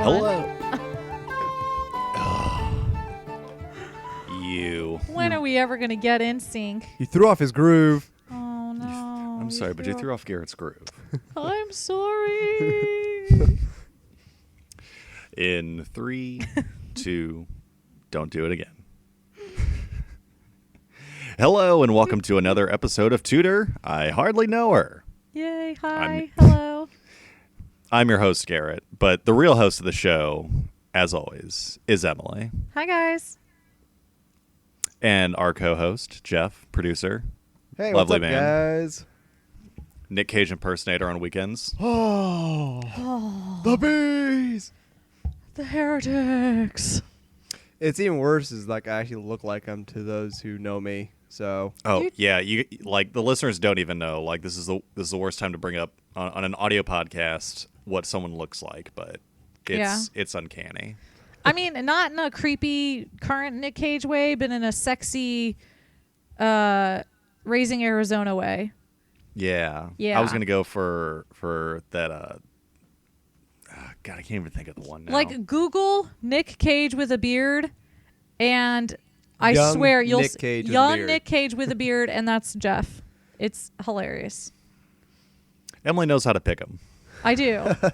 Hello. When are we ever going to get in sync? You threw off his groove. Oh, no. I'm sorry, but you threw off Garrett's groove. I'm sorry. In 3, 2, don't do it again. Hello, and welcome to another episode of Tudor. I hardly know her. Yay. Hi. Hello. I'm your host, Garrett, but the real host of the show, as always, is Emily. Hi, guys. And our co-host, Jeff, producer. Hey, lovely what's up, man. guys? Nick Cage impersonator on weekends. Oh, the bees. The heretics. It's even worse is like I actually look like them to those who know me. So Yeah, you like the listeners don't even know. Like this is the worst time to bring up on an audio podcast what someone looks like, but it's uncanny. I mean, not in a creepy current Nick Cage way, but in a sexy Raising Arizona way. Yeah. I was gonna go for that. God, I can't even think of the one now. Like Google Nick Cage with a beard, and I Young swear you'll Nick Cage with a young beard. Nick Cage with a beard, and that's Jeff. It's hilarious. Emily knows how to pick them. I do. I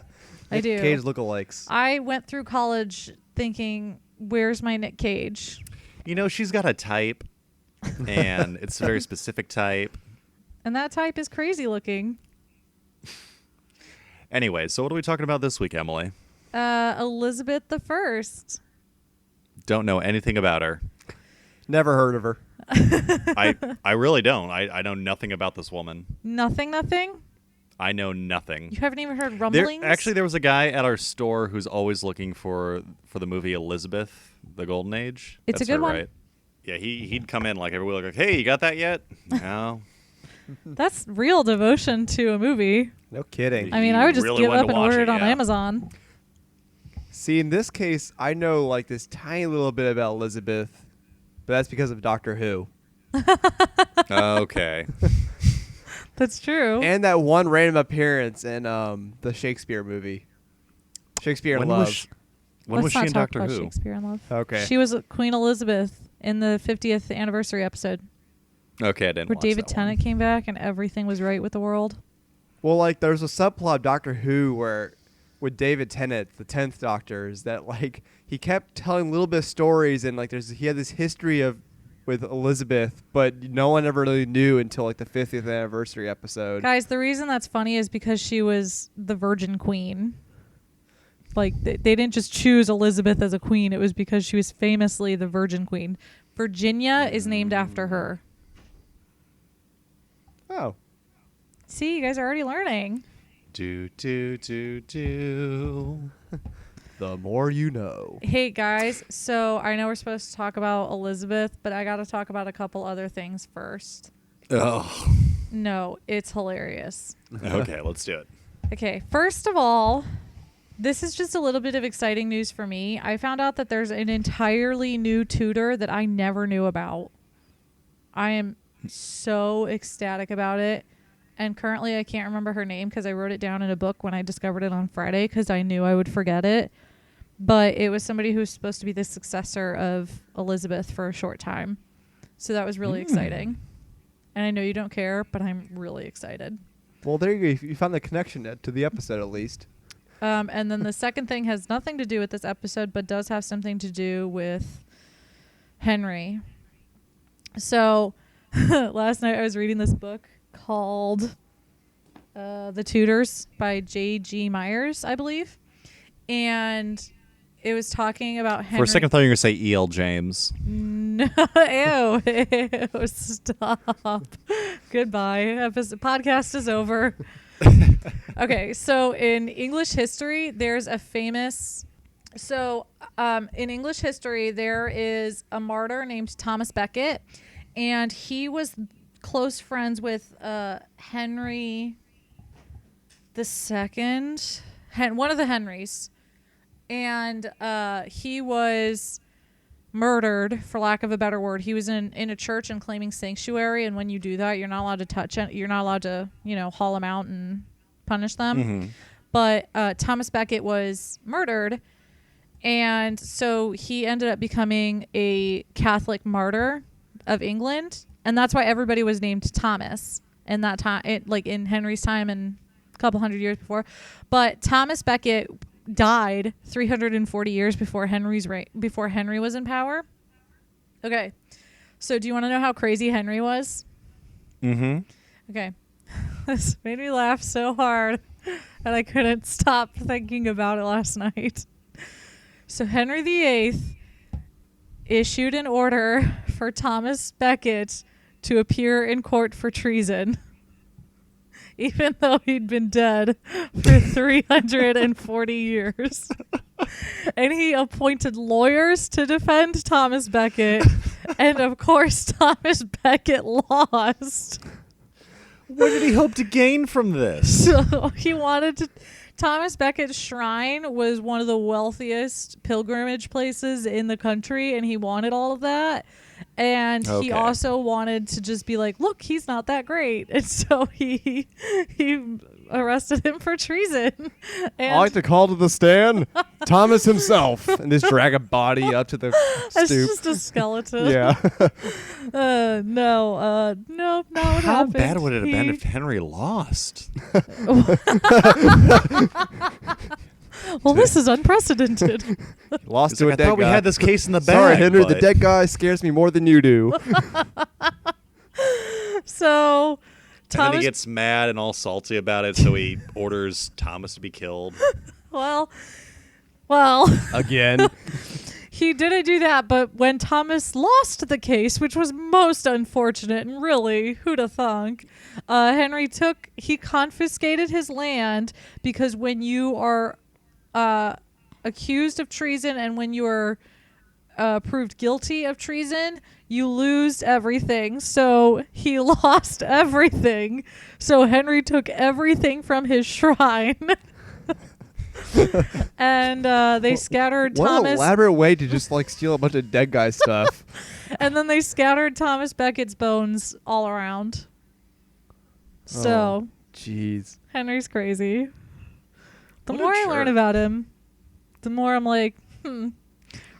Nick do. Cage lookalikes. I went through college thinking, "Where's my Nick Cage?" You know, she's got a type, and it's a very specific type. And that type is crazy looking. Anyway, so what are we talking about this week, Emily? Elizabeth the First. Don't know anything about her. Never heard of her. I really don't. I know nothing about this woman. Nothing. I know nothing. You haven't even heard rumblings. There was a guy at our store who's always looking for the movie Elizabeth, the Golden Age. It's That's a good her, one. right? Yeah, he'd come in like every week, like, "Hey, you got that yet?" No. That's real devotion to a movie. No kidding. I mean, I would just really give wanted up to and watch order it, it on yeah. Amazon. See, in this case, I know like this tiny little bit about Elizabeth, but that's because of Doctor Who. Okay. That's true. And that one random appearance in the Shakespeare movie. Shakespeare in Love. When was Let's she not in talk Doctor about Who? Shakespeare in Love. Okay. She was Queen Elizabeth in the 50th anniversary episode Okay, I didn't. where watch David that Tennant came back and everything was right with the world. Well, like there's a subplot of Doctor Who where with David Tennant, the 10th Doctor, is that like he kept telling a little bit of stories and like he had this history with Elizabeth, but no one ever really knew until like the 50th anniversary episode. Guys, the reason that's funny is because she was the Virgin Queen. Like, they didn't just choose Elizabeth as a queen. It was because she was famously the Virgin Queen. Virginia is named after her. Oh. See, you guys are already learning. Do. The more you know. Hey, guys. So I know we're supposed to talk about Elizabeth, but I got to talk about a couple other things first. Oh. No, it's hilarious. Okay, let's do it. Okay, first of all, this is just a little bit of exciting news for me. I found out that there's an entirely new Tudor that I never knew about. I am so ecstatic about it. And currently I can't remember her name because I wrote it down in a book when I discovered it on Friday because I knew I would forget it. But it was somebody who was supposed to be the successor of Elizabeth for a short time. So that was really exciting. And I know you don't care, but I'm really excited. Well, there you go. You found the connection to the episode at least. And then the second thing has nothing to do with this episode, but does have something to do with Henry. So last night I was reading this book called The Tudors by J.G. Myers, I believe. And it was talking about Henry. For a second, I thought you were going to say E.L. James. No, ew, stop. Goodbye. Podcast is over. Okay, so in English history, there's a famous... in English history, there is a martyr named Thomas Becket, and he was close friends with Henry II, one of the Henrys. And he was murdered, for lack of a better word. He was in a church and claiming sanctuary, and when you do that, you're not allowed to touch it. You're not allowed to, haul them out and punish them. Mm-hmm. But Thomas Becket was murdered, And so he ended up becoming a Catholic martyr of England. And that's why everybody was named Thomas in that time, in Henry's time and a couple hundred years before. But Thomas Becket died 340 years before before Henry was in power. Okay. So do you want to know how crazy Henry was? Mm-hmm. Okay. This made me laugh so hard that I couldn't stop thinking about it last night. So Henry VIII issued an order for Thomas Becket to appear in court for treason, even though he'd been dead for 340 years. And he appointed lawyers to defend Thomas Becket. And of course, Thomas Becket lost. What did he hope to gain from this? So he wanted to... Thomas Becket's shrine was one of the wealthiest pilgrimage places in the country, and he wanted all of that. And he also wanted to just be like, look, he's not that great. And so he arrested him for treason. And I like to call to the stand Thomas himself and just drag a body up to the stoop. It's just a skeleton. Yeah. No, not what How happened. bad would it have been if Henry lost? Well, this is unprecedented. Lost to a I dead thought we guy. had this case in the bag. Sorry, Henry, the but- dead guy scares me more than you do. So And then Thomas... he gets mad and all salty about it, so he orders Thomas to be killed. Well, Again. he didn't do that, but when Thomas lost the case, which was most unfortunate, and really, who'd have thunk, Henry confiscated his land, because when you are accused of treason and when you are proved guilty of treason, you lose everything. So he lost everything. So Henry took everything from his shrine. And they scattered What an Thomas. elaborate way to just steal a bunch of dead guy stuff. And then they scattered Thomas Becket's bones all around. So Jeez. Henry's crazy. The What a more I learn jerk. about him, the more I'm like,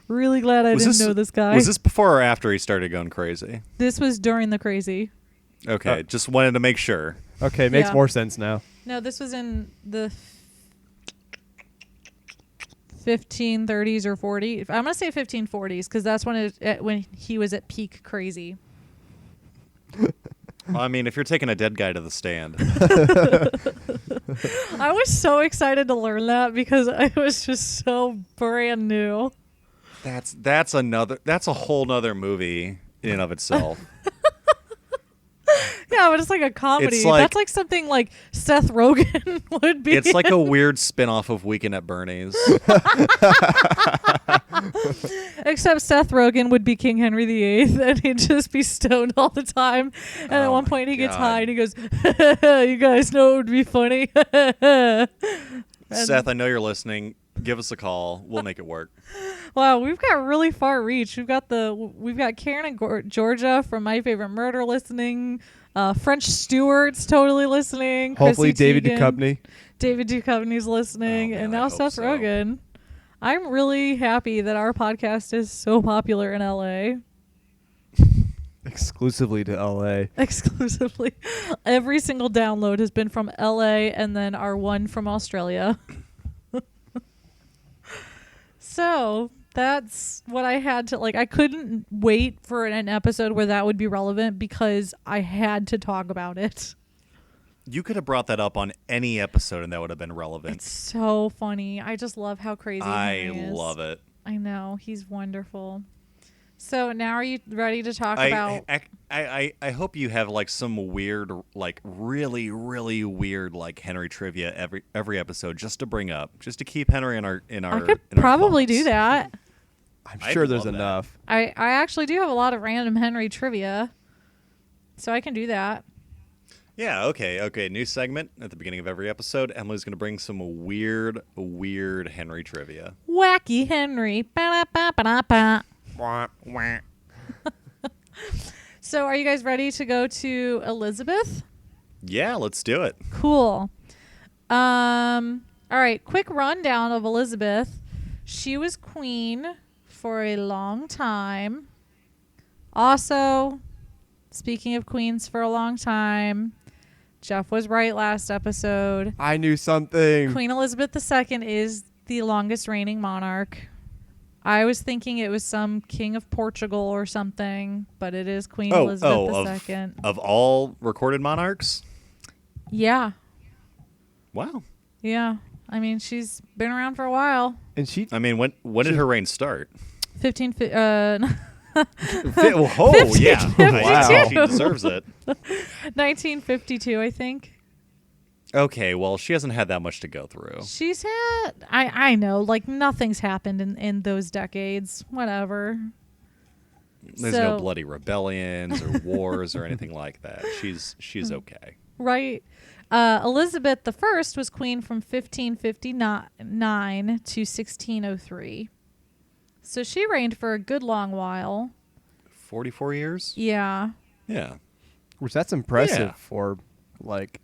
really glad I didn't know this guy. Was this before or after he started going crazy? This was during the crazy. Okay, just wanted to make sure. Okay, makes Yeah. more sense now. No, this was in the 1530s or 40s. I'm gonna say 1540s because that's when he was at peak crazy. Well, I mean, if you're taking a dead guy to the stand, I was so excited to learn that because it was just so brand new. that's a whole nother movie in and of itself. Yeah, but it's like a comedy. It's like- That's like something like Seth Rogen would be. It's like a weird spin-off of Weekend at Bernie's. Except Seth Rogen would be King Henry VIII, and he'd just be stoned all the time. And at Oh one my point, he gets God. high, and he goes, "You guys know it would be funny." And- Seth, I know you're listening. Give us a call. We'll make it work. Wow, we've got really far reach. We've got Karen and Georgia from My Favorite Murder listening. French Stewart's totally listening. Hopefully Chrissy David Teigen. Duchovny. David Duchovny's listening, Oh, man, and I now hope Seth so. Rogen. I'm really happy that our podcast is so popular in LA. Exclusively to LA. Exclusively. Every single download has been from LA and then our one from Australia. So that's what I had to I couldn't wait for an episode where that would be relevant because I had to talk about it. You could have brought that up on any episode and that would have been relevant. It's so funny. I just love how crazy I Henry is. love it. I know. He's wonderful. So now are you ready to talk about... I hope you have some weird, really, really weird Henry trivia every episode just to bring up, just to keep Henry in our I could probably do that. I'm I'd sure there's love that. enough. I actually do have a lot of random Henry trivia, so I can do that. Yeah, okay. New segment at the beginning of every episode. Emily's going to bring some weird Henry trivia. Wacky Henry. Ba-da-ba-ba-da-ba. Wah, wah. So are you guys ready to go to Elizabeth? Yeah, let's do it. Cool. All right, quick rundown of Elizabeth. She was queen for a long time. Also, speaking of queens for a long time, Jeff was right last episode. I knew something. Queen Elizabeth II is the longest reigning monarch. I was thinking it was some king of Portugal or something, but it is Queen Elizabeth II. Of all recorded monarchs? Yeah. Wow. Yeah. I mean, she's been around for a while. And she. I mean, when did her reign start? 15. Yeah. Wow. She deserves it. 1952, I think. Okay, well, she hasn't had that much to go through. She's had, I know, like nothing's happened in those decades. Whatever. There's no bloody rebellions or wars or anything like that. She's okay. Right. Elizabeth I was queen from 1559 to 1603. So she reigned for a good long while. 44 years? Yeah. Yeah. Which that's impressive for, like,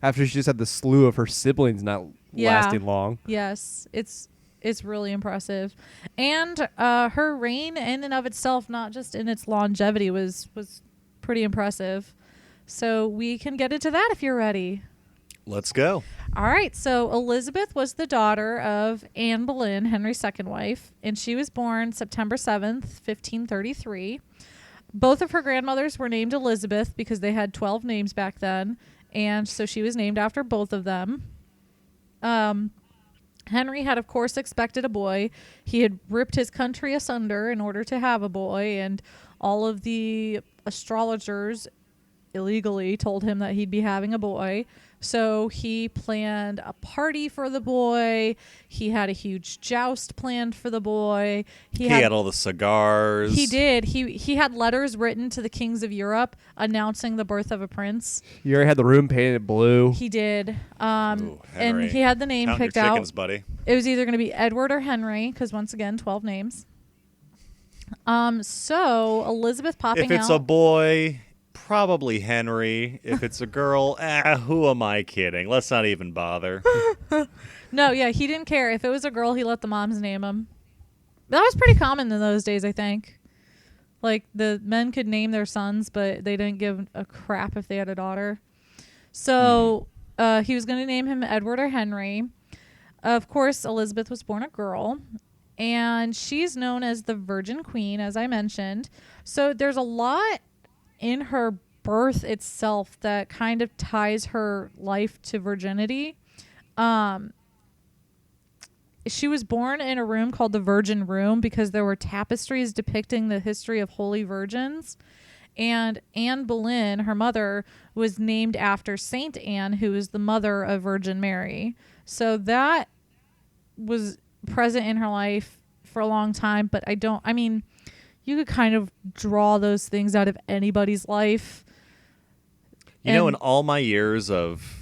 after she just had the slew of her siblings not lasting long. Yes. It's really impressive. And her reign in and of itself, not just in its longevity, was pretty impressive. So we can get into that if you're ready. Let's go. All right. So Elizabeth was the daughter of Anne Boleyn, Henry's second wife, and she was born September 7th, 1533. Both of her grandmothers were named Elizabeth because they had 12 names back then, and so she was named after both of them. Henry had, of course, expected a boy. He had ripped his country asunder in order to have a boy, and all of the astrologers illegally told him that he'd be having a boy. So he planned a party for the boy. He had a huge joust planned for the boy. He had all the cigars. He did. He had letters written to the kings of Europe announcing the birth of a prince. You already had the room painted blue. He did. Ooh, and he had the name Count picked your out. chickens, buddy. It was either going to be Edward or Henry, because once again, 12 names. So Elizabeth popping out. If it's a boy, probably Henry. If it's a girl, who am I kidding? Let's not even bother. No, yeah, he didn't care. If it was a girl, he let the moms name him. That was pretty common in those days, I think. Like, the men could name their sons, but they didn't give a crap if they had a daughter. So he was going to name him Edward or Henry. Of course, Elizabeth was born a girl, and she's known as the Virgin Queen, as I mentioned. So there's a lot in her birth itself that kind of ties her life to virginity. She was born in a room called the Virgin Room because there were tapestries depicting the history of holy virgins. And Anne Boleyn, her mother, was named after Saint Anne, who is the mother of Virgin Mary. So that was present in her life for a long time, but you could kind of draw those things out of anybody's life. In all my years of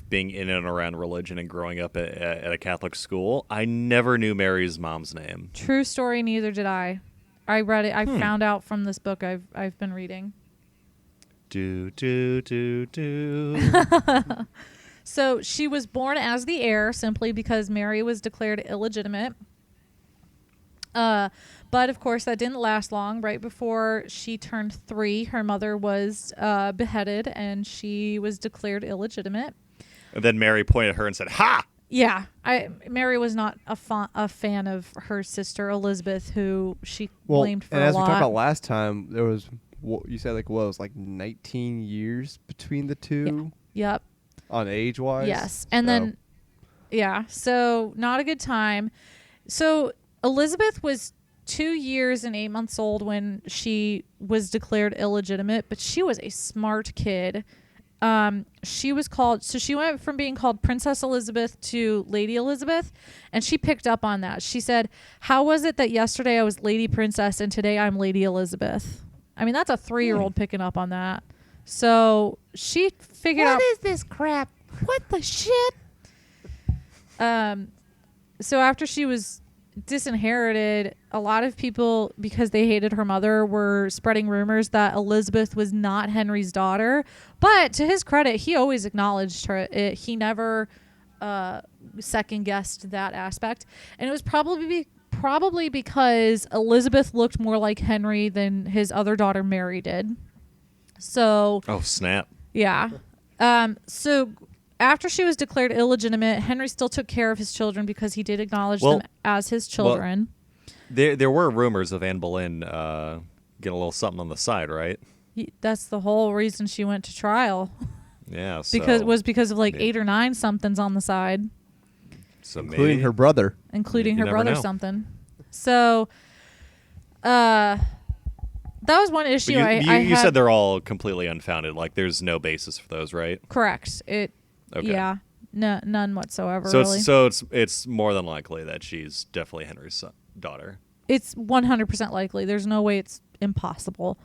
being in and around religion and growing up at a Catholic school, I never knew Mary's mom's name. True story, neither did I. I read it. I found out from this book I've been reading. Do. So she was born as the heir simply because Mary was declared illegitimate. But of course that didn't last long. Right before she turned 3, her mother was beheaded and she was declared illegitimate. And then Mary pointed at her and said, "Ha!" Yeah, Mary was not a fan of her sister Elizabeth, who she blamed for and a as lot. we talked about last time, there was you said it was 19 years between the two. Yeah. Yep. On age wise. Yes, and then so not a good time. So Elizabeth was 2 years and 8 months old when she was declared illegitimate, but she was a smart kid. She went from being called Princess Elizabeth to Lady Elizabeth, and she picked up on that. She said, "How was it that yesterday I was Lady Princess and today I'm Lady Elizabeth?" I mean, that's a 3-year-old picking up on that. So she figured out, what is this crap? What the shit? So after she was disinherited, a lot of people, because they hated her mother, were spreading rumors that Elizabeth was not Henry's daughter. But to his credit, he always acknowledged her. He never second guessed that aspect, and it was probably because Elizabeth looked more like Henry than his other daughter Mary did. So Oh, snap. yeah. So after she was declared illegitimate, Henry still took care of his children because he did acknowledge them as his children. There were rumors of Anne Boleyn getting a little something on the side, right? That's the whole reason she went to trial. Yeah. Because of like 8 or 9 somethings on the side. So including her brother. Including You her never brother know. something. So that was one issue You I had. said they're all completely unfounded. Like there's no basis for those, right? Correct. Okay. Yeah. None whatsoever, So really. it's more than likely that she's definitely Henry's daughter. It's 100% likely. There's no way it's impossible.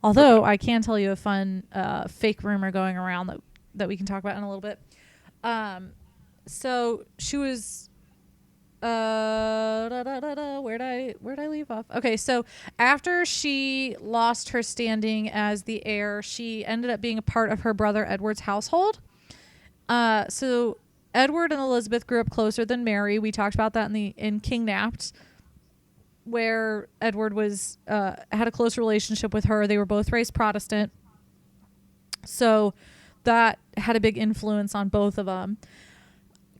Although I can tell you a fun fake rumor going around that we can talk about in a little bit. So she was where'd I leave off? Okay, so after she lost her standing as the heir, she ended up being a part of her brother Edward's household. So Edward and Elizabeth grew up closer than Mary. We talked about that in King Napped, where Edward was had a close relationship with her. They were both raised Protestant, so that had a big influence on both of them.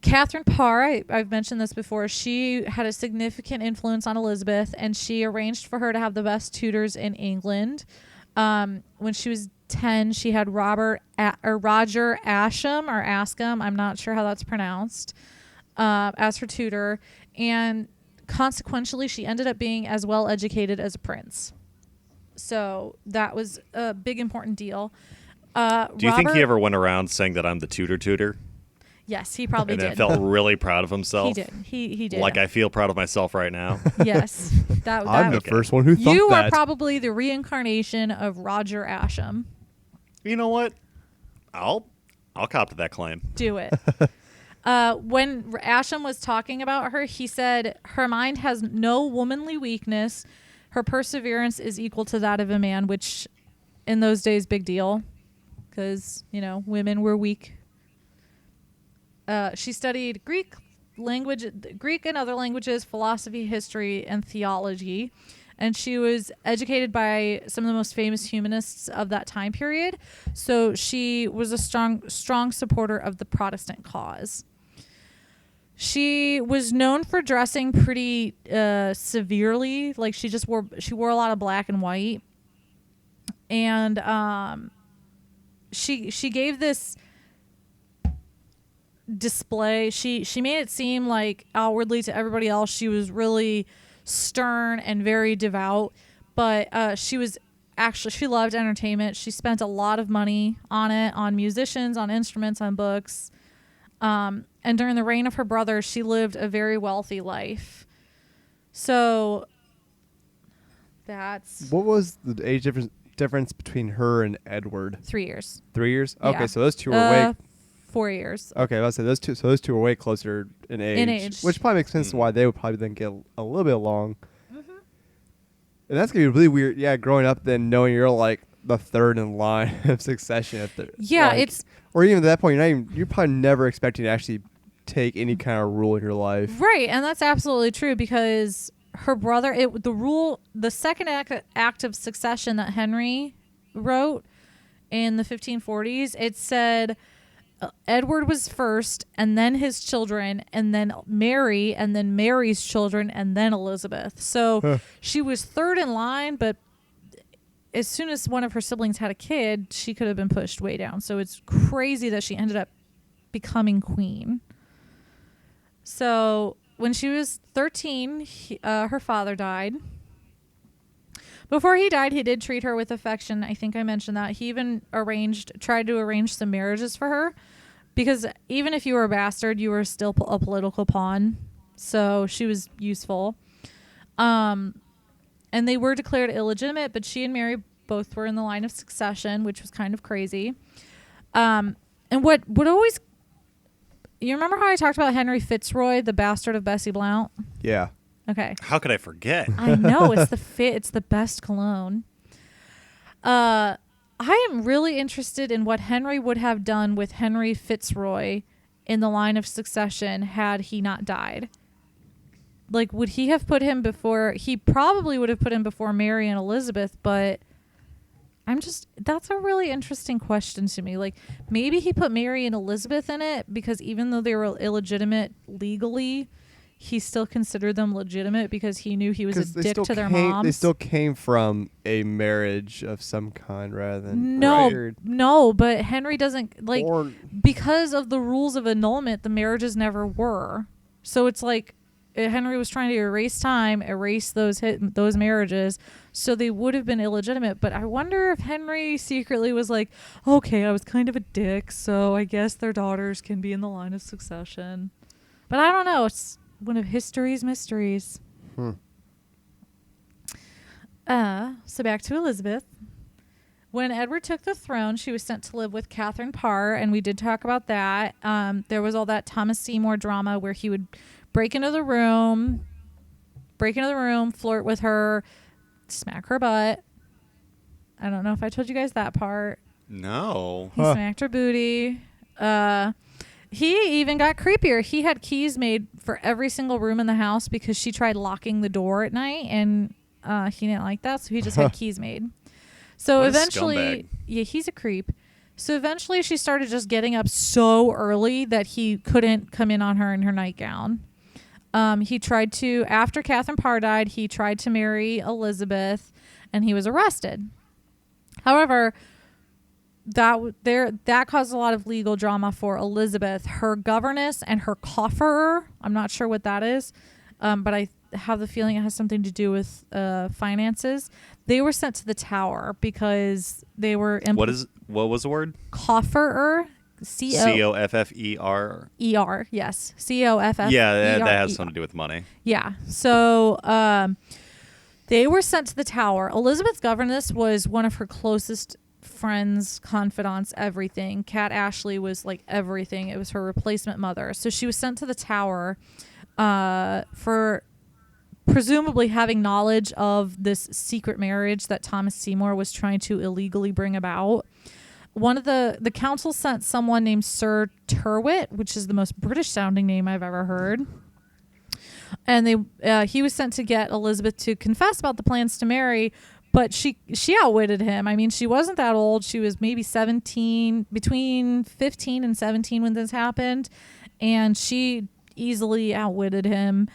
Catherine Parr, I've mentioned this before, she had a significant influence on Elizabeth, and she arranged for her to have the best tutors in England. When she was 10, she had Roger Ascham, or Ascham, I'm not sure how that's pronounced, as her tutor, and consequentially, she ended up being as well educated as a prince. So that was a big, important deal. Do you think he ever went around saying that I'm the tutor? Yes, he probably and did. then felt really proud of himself. He did. He did. Like I feel proud of myself right now. Yes, I'm the first one who thought you that. are probably the reincarnation of Roger Ascham. You know what? I'll cop to that claim. Do it. When Ascham was talking about her, he said, her mind has no womanly weakness. Her perseverance is equal to that of a man, which in those days, big deal. Because, women were weak. She studied Greek and other languages, philosophy, history, and theology. And she was educated by some of the most famous humanists of that time period. So she was a strong supporter of the Protestant cause. She was known for dressing pretty severely. Like she wore a lot of black and white. And she gave this display. She made it seem like outwardly to everybody else she was really stern and very devout, but she loved entertainment. She spent a lot of money on musicians, on instruments, on books, and during the reign of her brother she lived a very wealthy life. So that's what was the age difference between her and Edward? 3 years. 3 years? Okay, Yeah. so those two were way 4 years. Okay, I was say those two. So those two are way closer in age, which probably makes sense to why they would probably then get a little bit along. Mm-hmm. And that's gonna be really weird. Yeah, growing up, then knowing you're like the third in line of succession. It's or even at that point, you're probably never expecting to actually take any kind of rule in your life. Right, and that's absolutely true because her brother. The second act of succession that Henry wrote in the 1540s, it said. Edward was first, and then his children, and then Mary, and then Mary's children, and then Elizabeth. So she was third in line, but as soon as one of her siblings had a kid, she could have been pushed way down. So it's crazy that she ended up becoming queen. So when she was 13, her father died. Before he died, he did treat her with affection. I think I mentioned that. He even tried to arrange some marriages for her. Because even if you were a bastard, you were still a political pawn. So she was useful. And they were declared illegitimate, but she and Mary both were in the line of succession, which was kind of crazy. And what always... You remember how I talked about Henry Fitzroy, the bastard of Bessie Blount? Yeah. Okay. How could I forget? I know it's the best cologne. I am really interested in what Henry would have done with Henry Fitzroy in the line of succession had he not died. Like, would he have put him before? He probably would have put him before Mary and Elizabeth, but that's a really interesting question to me. Like, maybe he put Mary and Elizabeth in it because even though they were illegitimate legally, he still considered them legitimate because he knew he was a dick to their moms. They still came from a marriage of some kind rather than... No, but Henry doesn't, like, because of the rules of annulment, the marriages never were. So it's like, Henry was trying to erase time, erase those marriages, so they would have been illegitimate. But I wonder if Henry secretly was like, okay, I was kind of a dick, so I guess their daughters can be in the line of succession. But I don't know. It's one of history's mysteries. So back to Elizabeth. When Edward took the throne, she was sent to live with Catherine Parr, and we did talk about that. There was all that Thomas Seymour drama where he would break into the room, flirt with her, smack her butt. I don't know if I told you guys that part. No. He smacked her booty. He even got creepier. He had keys made for every single room in the house because she tried locking the door at night, and he didn't like that, so he just had keys made. So what eventually, yeah, he's a creep. So eventually she started just getting up so early that he couldn't come in on her in her nightgown. He tried to, after Catherine Parr died, he tried to marry Elizabeth, and he was arrested. However, that caused a lot of legal drama for Elizabeth. Her governess and her cofferer, I'm not sure what that is, but I have the feeling it has something to do with finances. They were sent to the Tower because they were... What was the word? Cofferer. Coffer. Yes. Coff. Yeah, that has something to do with money. Yeah. So they were sent to the Tower. Elizabeth's governess was one of her closest friends, confidants, everything. Kat Ashley was like everything. It was her replacement mother. So she was sent to the Tower for presumably having knowledge of this secret marriage that Thomas Seymour was trying to illegally bring about. One of the council sent someone named Sir Tyrwhitt, which is the most British sounding name I've ever heard. And he was sent to get Elizabeth to confess about the plans to marry, but she outwitted him. I mean, she wasn't that old. She was maybe 17, between 15 and 17 when this happened, and she easily outwitted him.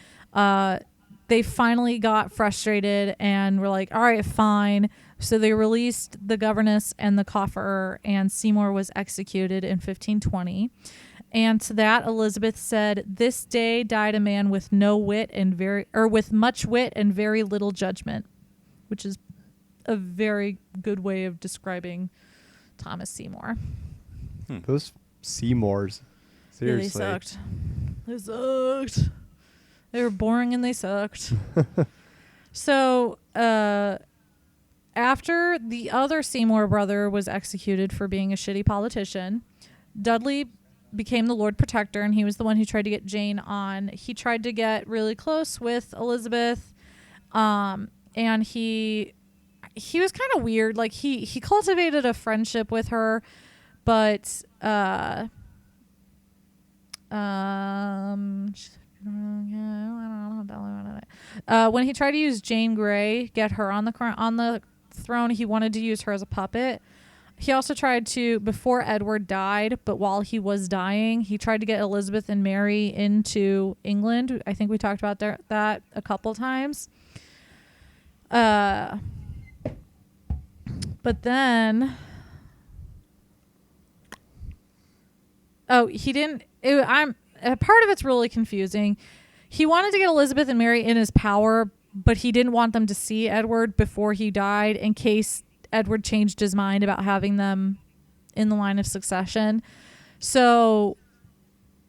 They finally got frustrated and were like, all right, fine. So they released the governess and the cofferer, and Seymour was executed in 1520. And to that, Elizabeth said, "This day died a man with with much wit and very little judgment," which is a very good way of describing Thomas Seymour. Those Seymours, seriously, yeah, they sucked. They were boring and they sucked. So, after the other Seymour brother was executed for being a shitty politician, Dudley became the Lord Protector, and he was the one who tried to get Jane on. He tried to get really close with Elizabeth, and he was kind of weird. Like, he cultivated a friendship with her, but when he tried to use Jane Grey, get her on the throne, he wanted to use her as a puppet. He also tried to, before Edward died, but while he was dying, he tried to get Elizabeth and Mary into England. I think we talked about that a couple times. But then, he didn't. Part of it's really confusing. He wanted to get Elizabeth and Mary in his power, but he didn't want them to see Edward before he died in case Edward changed his mind about having them in the line of succession. So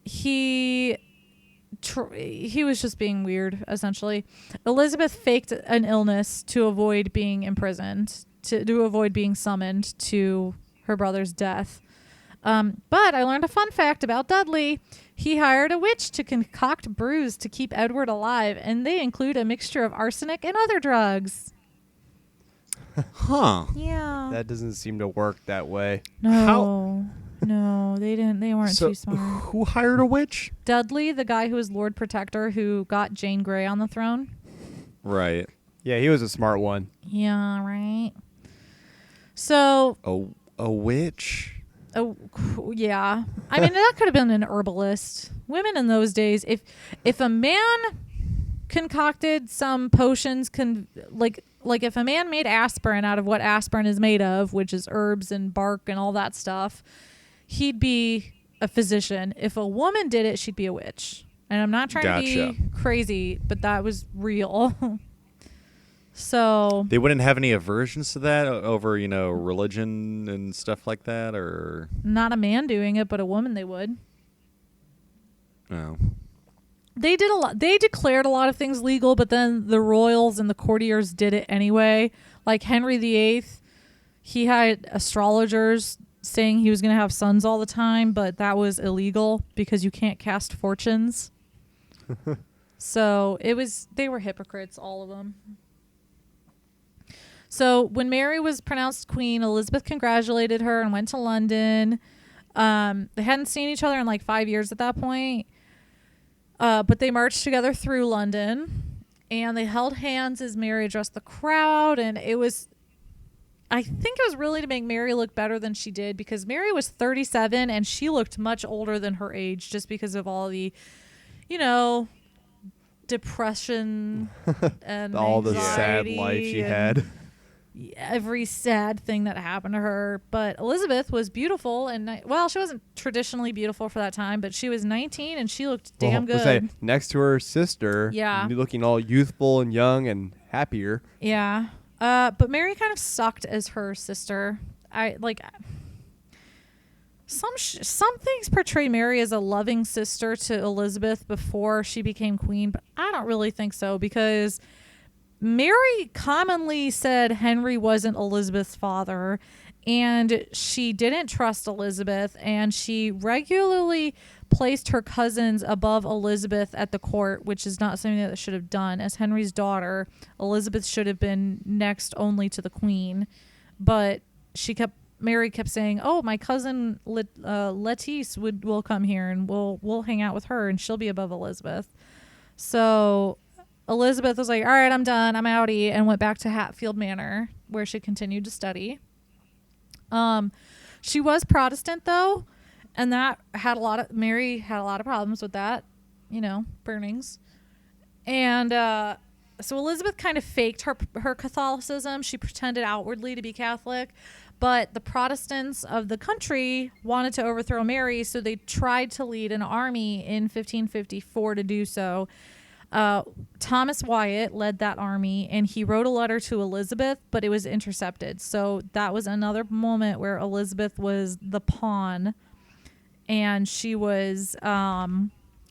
he was just being weird, essentially. Elizabeth faked an illness to avoid being imprisoned, to avoid being summoned to her brother's death. But I learned a fun fact about Dudley. He hired a witch to concoct brews to keep Edward alive, and they include a mixture of arsenic and other drugs. Huh. Yeah. That doesn't seem to work that way. No. No, they didn't. They weren't So too smart. who hired a witch? Dudley, the guy who was Lord Protector, who got Jane Grey on the throne. Right. Yeah, he was a smart one. Yeah, right. So, A witch. yeah. I mean, that could have been an herbalist. Women in those days, if a man concocted some potions, like if a man made aspirin out of what aspirin is made of, which is herbs and bark and all that stuff, he'd be a physician. If a woman did it, she'd be a witch. And I'm not trying to be crazy, but that was real. So They wouldn't have any aversions to that over, religion and stuff like that, or not a man doing it, but a woman they would. no. They did a lot. They declared a lot of things legal, but then the royals and the courtiers did it anyway. Like Henry VIII, he had astrologers saying he was going to have sons all the time, but that was illegal because you can't cast fortunes. So they were hypocrites, all of them. So when Mary was pronounced queen, Elizabeth congratulated her and went to London. They hadn't seen each other in like 5 years at that point. But they marched together through London, and they held hands as Mary addressed the crowd. And I think it was really to make Mary look better than she did, because Mary was 37 and she looked much older than her age just because of all the, depression and all the sad life she had. Every sad thing that happened to her. But Elizabeth was beautiful, and she wasn't traditionally beautiful for that time, but she was 19 and she looked damn good. Say, next to her sister, Yeah. looking all youthful and young and happier. Yeah. But Mary kind of sucked as her sister. Some things portray Mary as a loving sister to Elizabeth before she became queen, but I don't really think so, because Mary commonly said Henry wasn't Elizabeth's father, and she didn't trust Elizabeth, and she regularly placed her cousins above Elizabeth at the court, which is not something that they should have done. As Henry's daughter, Elizabeth should have been next only to the queen, but Mary kept saying, "Oh, my cousin Lettice will come here, and we'll hang out with her, and she'll be above Elizabeth." So Elizabeth was like, "All right, I'm done. I'm outie," and went back to Hatfield Manor, where she continued to study. She was Protestant though, and Mary had a lot of problems with that, burnings. And so Elizabeth kind of faked her Catholicism. She pretended outwardly to be Catholic, but the Protestants of the country wanted to overthrow Mary, so they tried to lead an army in 1554 to do so. Thomas Wyatt led that army, and he wrote a letter to Elizabeth, but it was intercepted. So that was another moment where Elizabeth was the pawn, and she was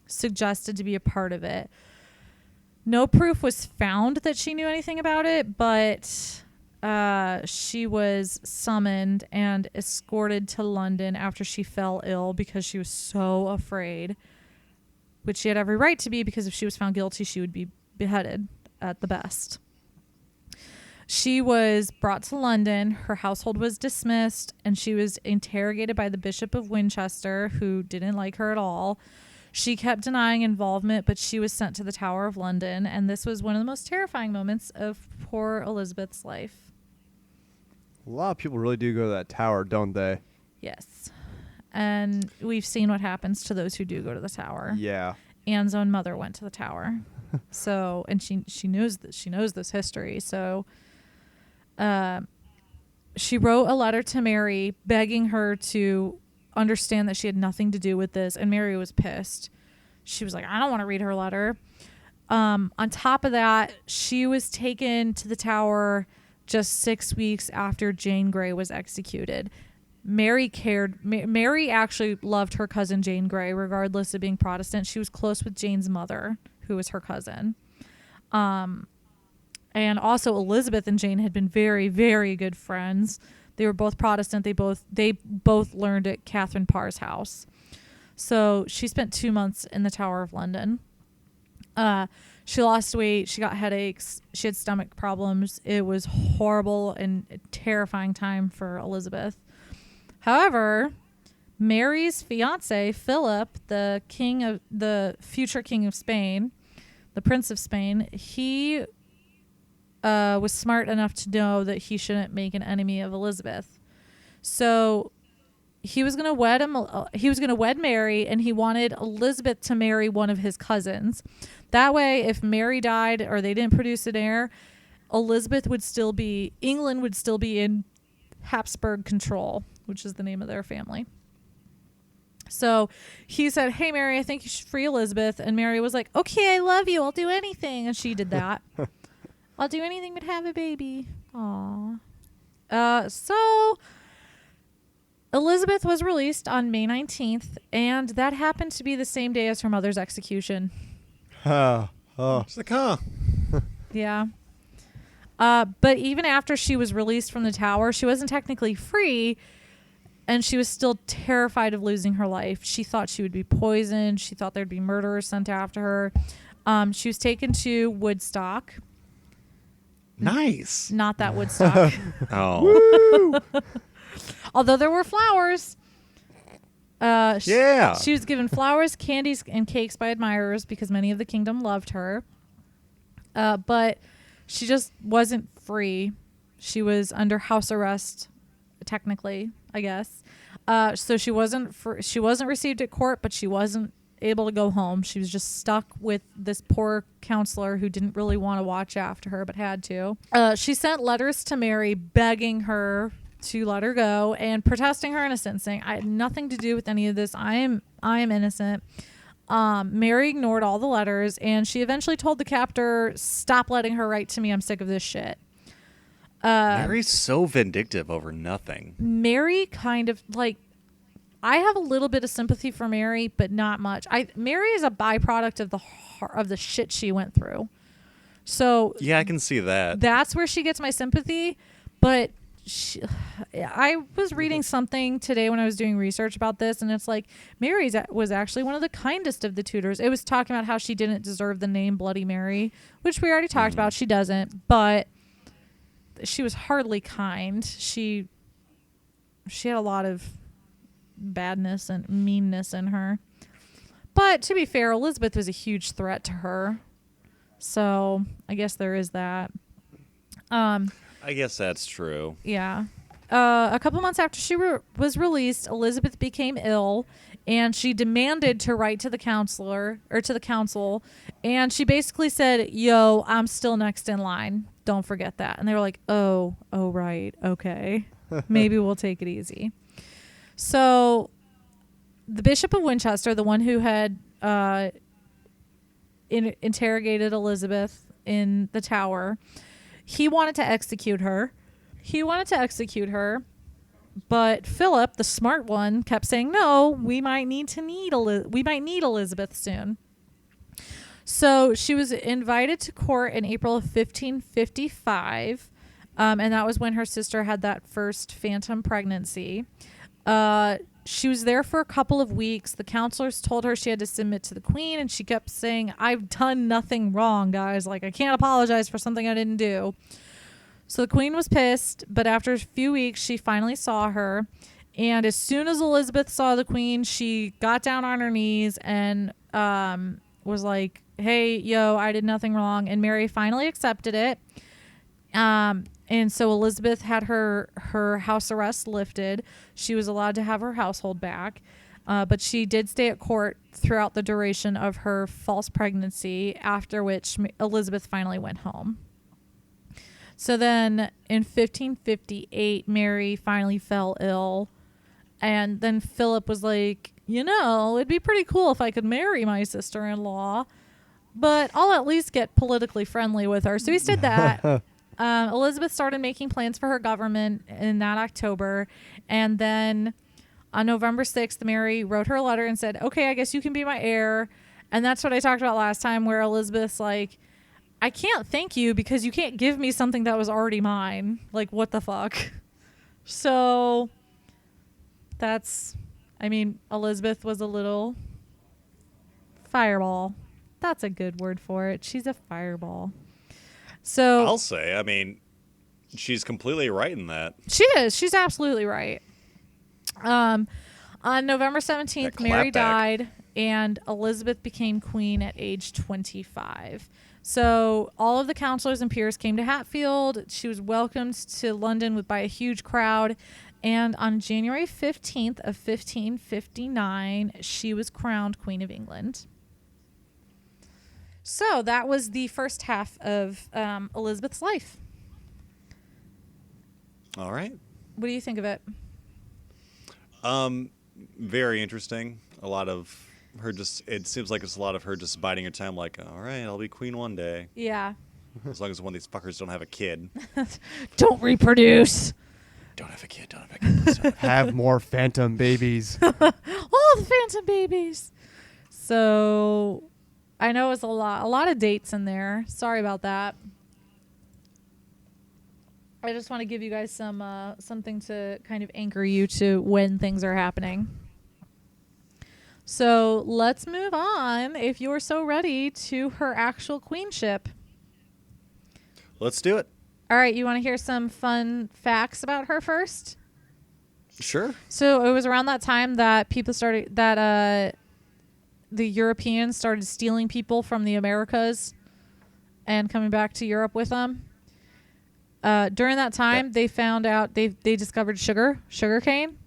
suggested to be a part of it. No proof was found that she knew anything about it, but she was summoned and escorted to London after she fell ill because she was so afraid, which she had every right to be, because if she was found guilty, she would be beheaded at the best. She was brought to London. Her household was dismissed, and she was interrogated by the Bishop of Winchester, who didn't like her at all. She kept denying involvement, but she was sent to the Tower of London, and this was one of the most terrifying moments of poor Elizabeth's life. A lot of people really do go to that tower, don't they? Yes. And we've seen what happens to those who do go to the tower. Yeah. Anne's own mother went to the tower. So, and she knows this history. So, she wrote a letter to Mary begging her to understand that she had nothing to do with this, and Mary was pissed. She was like, "I don't want to read her letter." On top of that, she was taken to the tower just 6 weeks after Jane Grey was executed. Mary actually loved her cousin Jane Grey, regardless of being Protestant. She was close with Jane's mother, who was her cousin. And also Elizabeth and Jane had been very, very good friends. They were both Protestant. They both learned at Catherine Parr's house. So she spent 2 months in the Tower of London. She lost weight. She got headaches. She had stomach problems. It was horrible and a terrifying time for Elizabeth. However, Mary's fiance, Philip, the future king of Spain, the Prince of Spain, he was smart enough to know that he shouldn't make an enemy of Elizabeth. So he was going to wed him. He was going to wed Mary, and he wanted Elizabeth to marry one of his cousins. That way, if Mary died or they didn't produce an heir, England would still be in Habsburg control, which is the name of their family. So he said, "Hey, Mary, I think you should free Elizabeth." And Mary was like, "Okay, I love you. I'll do anything." And she did that. I'll do anything but have a baby. Aww. So Elizabeth was released on May 19th, and that happened to be the same day as her mother's execution. It's like, huh? Yeah. But even after she was released from the tower, she wasn't technically free, and she was still terrified of losing her life. She thought she would be poisoned. She thought there'd be murderers sent after her. She was taken to Woodstock. Nice. Not that Woodstock. Oh. Although there were flowers. Yeah. She was given flowers, candies, and cakes by admirers because many of the kingdom loved her. But she just wasn't free. She was under house arrest, technically, I guess. So she wasn't received at court, but she wasn't able to go home. She was just stuck with this poor counselor who didn't really want to watch after her, but had to. She sent letters to Mary begging her to let her go and protesting her innocence, saying, "I had nothing to do with any of this. I am innocent." Mary ignored all the letters, and she eventually told the captor, "Stop letting her write to me. I'm sick of this shit." Mary's so vindictive over nothing. Mary kind of like, I have a little bit of sympathy for Mary, but not much. Mary is a byproduct of the shit she went through. So yeah, I can see that. That's where she gets my sympathy. But I was reading something today when I was doing research about this, and it's like Mary was actually one of the kindest of the Tudors. It was talking about how she didn't deserve the name Bloody Mary, which we already talked about. She doesn't, but she was hardly kind. She had a lot of badness and meanness in her. But to be fair, Elizabeth was a huge threat to her. So I guess there is that. I guess that's true. Yeah. A couple months after she was released, Elizabeth became ill, and she demanded to write to the council, and she basically said, "Yo, I'm still next in line. Don't forget that." And they were like, "Oh, right, okay, maybe we'll take it easy." So, the Bishop of Winchester, the one who had interrogated Elizabeth in the tower, he wanted to execute her. But Philip, the smart one, kept saying, "No, we might need Elizabeth soon." So she was invited to court in April of 1555, and that was when her sister had that first phantom pregnancy. She was there for a couple of weeks. The counselors told her she had to submit to the queen, and she kept saying, "I've done nothing wrong, guys. Like, I can't apologize for something I didn't do." So the queen was pissed, but after a few weeks, she finally saw her. And as soon as Elizabeth saw the queen, she got down on her knees and was like, "Hey, yo, I did nothing wrong." And Mary finally accepted it. And so Elizabeth had her house arrest lifted. She was allowed to have her household back. But she did stay at court throughout the duration of her false pregnancy, after which Elizabeth finally went home. So then in 1558, Mary finally fell ill. And then Philip was like, "It'd be pretty cool if I could marry my sister-in-law, but I'll at least get politically friendly with her." So he did that. Elizabeth started making plans for her government in that October. And then on November 6th, Mary wrote her a letter and said, "Okay, I guess you can be my heir." And that's what I talked about last time, where Elizabeth's like, "I can't thank you because you can't give me something that was already mine. Like, what the fuck?" So Elizabeth was a little fireball. That's a good word for it. She's a fireball. So I'll say, she's completely right in that. She is. She's absolutely right. On On November 17th, That Mary clapback. died, and Elizabeth became queen at age 25. So all of the counselors and peers came to Hatfield. She was welcomed to London by a huge crowd. And on January 15th of 1559, she was crowned Queen of England. So that was the first half of Elizabeth's life. All right. What do you think of it? Very interesting. A lot of her it seems like it's a lot of her just biding her time, like, all right, I'll be queen one day. Yeah. As long as one of these fuckers don't have a kid. Don't reproduce. Don't have a kid, don't have a kid. Please don't. Have more phantom babies. All the phantom babies. So I know it's a lot of dates in there. Sorry about that. I just want to give you guys something to kind of anchor you to when things are happening. So let's move on, if you're so ready, to her actual queenship. Let's do it. All right, you want to hear some fun facts about her first? Sure. So it was around that time that the Europeans started stealing people from the Americas and coming back to Europe with them. During that time, they found out they discovered sugarcane,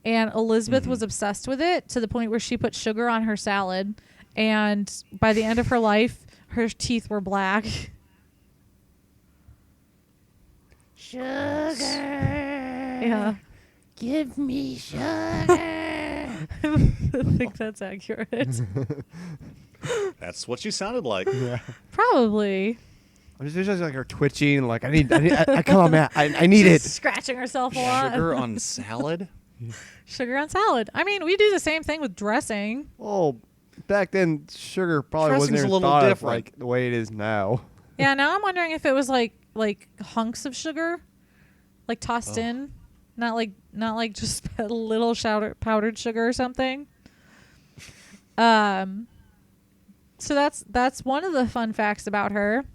and Elizabeth was obsessed with it to the point where she put sugar on her salad, and by the end of her life, her teeth were black. Sugar. Yeah, Give me sugar. I think that's accurate. That's what she sounded like. Yeah. Probably. I'm just visualizing like her twitching, like I come on, man, I need it. Just scratching herself a lot. Sugar on salad? Sugar on salad. I mean, we do the same thing with dressing. Well, back then sugar probably wasn't Dressing's a even little thought of different. like the way it is now. Yeah, now I'm wondering if it was like hunks of sugar, like tossed in, not like just a little powdered sugar or something. So that's one of the fun facts about her.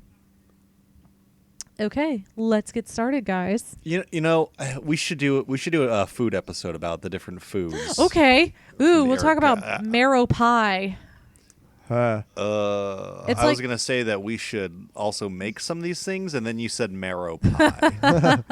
Okay, let's get started, guys. You know, we should do a food episode about the different foods. Okay. Ooh, we'll talk America. about marrow pie. Huh. It's I was like- gonna say that we should also make some of these things, and then you said marrow pie.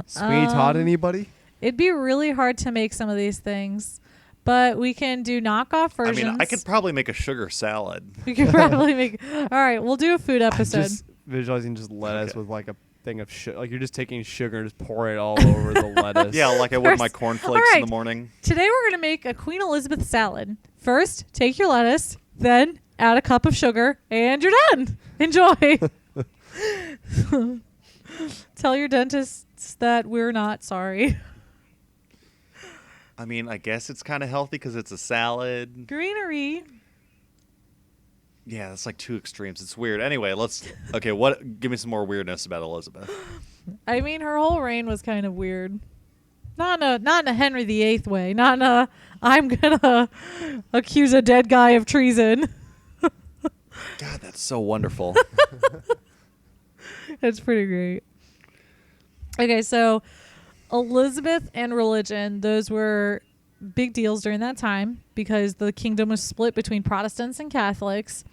Sweeney Todd, anybody? It'd be really hard to make some of these things, but we can do knockoff I versions. mean, I could probably make a sugar salad. We could probably make. All right, we'll do a food episode. Just visualizing just lettuce Okay. with like a thing of sugar. Like you're just taking sugar and just pouring it all over the lettuce. Yeah, like I would my First- cornflakes all in right. the morning. Today we're going to make a Queen Elizabeth salad. First, take your lettuce, then add a cup of sugar, and you're done. Enjoy. Tell your dentists that we're not sorry. I mean, I guess it's kind of healthy because it's a salad. Greenery. Yeah, that's like two extremes. It's weird. Anyway, okay, give me some more weirdness about Elizabeth. I mean, her whole reign was kind of weird. Not in a Henry VIII way. Not in a I'm gonna accuse a dead guy of treason. God, that's so wonderful. That's pretty great. Okay, so Elizabeth and religion, those were big deals during that time because the kingdom was split between Protestants and Catholics.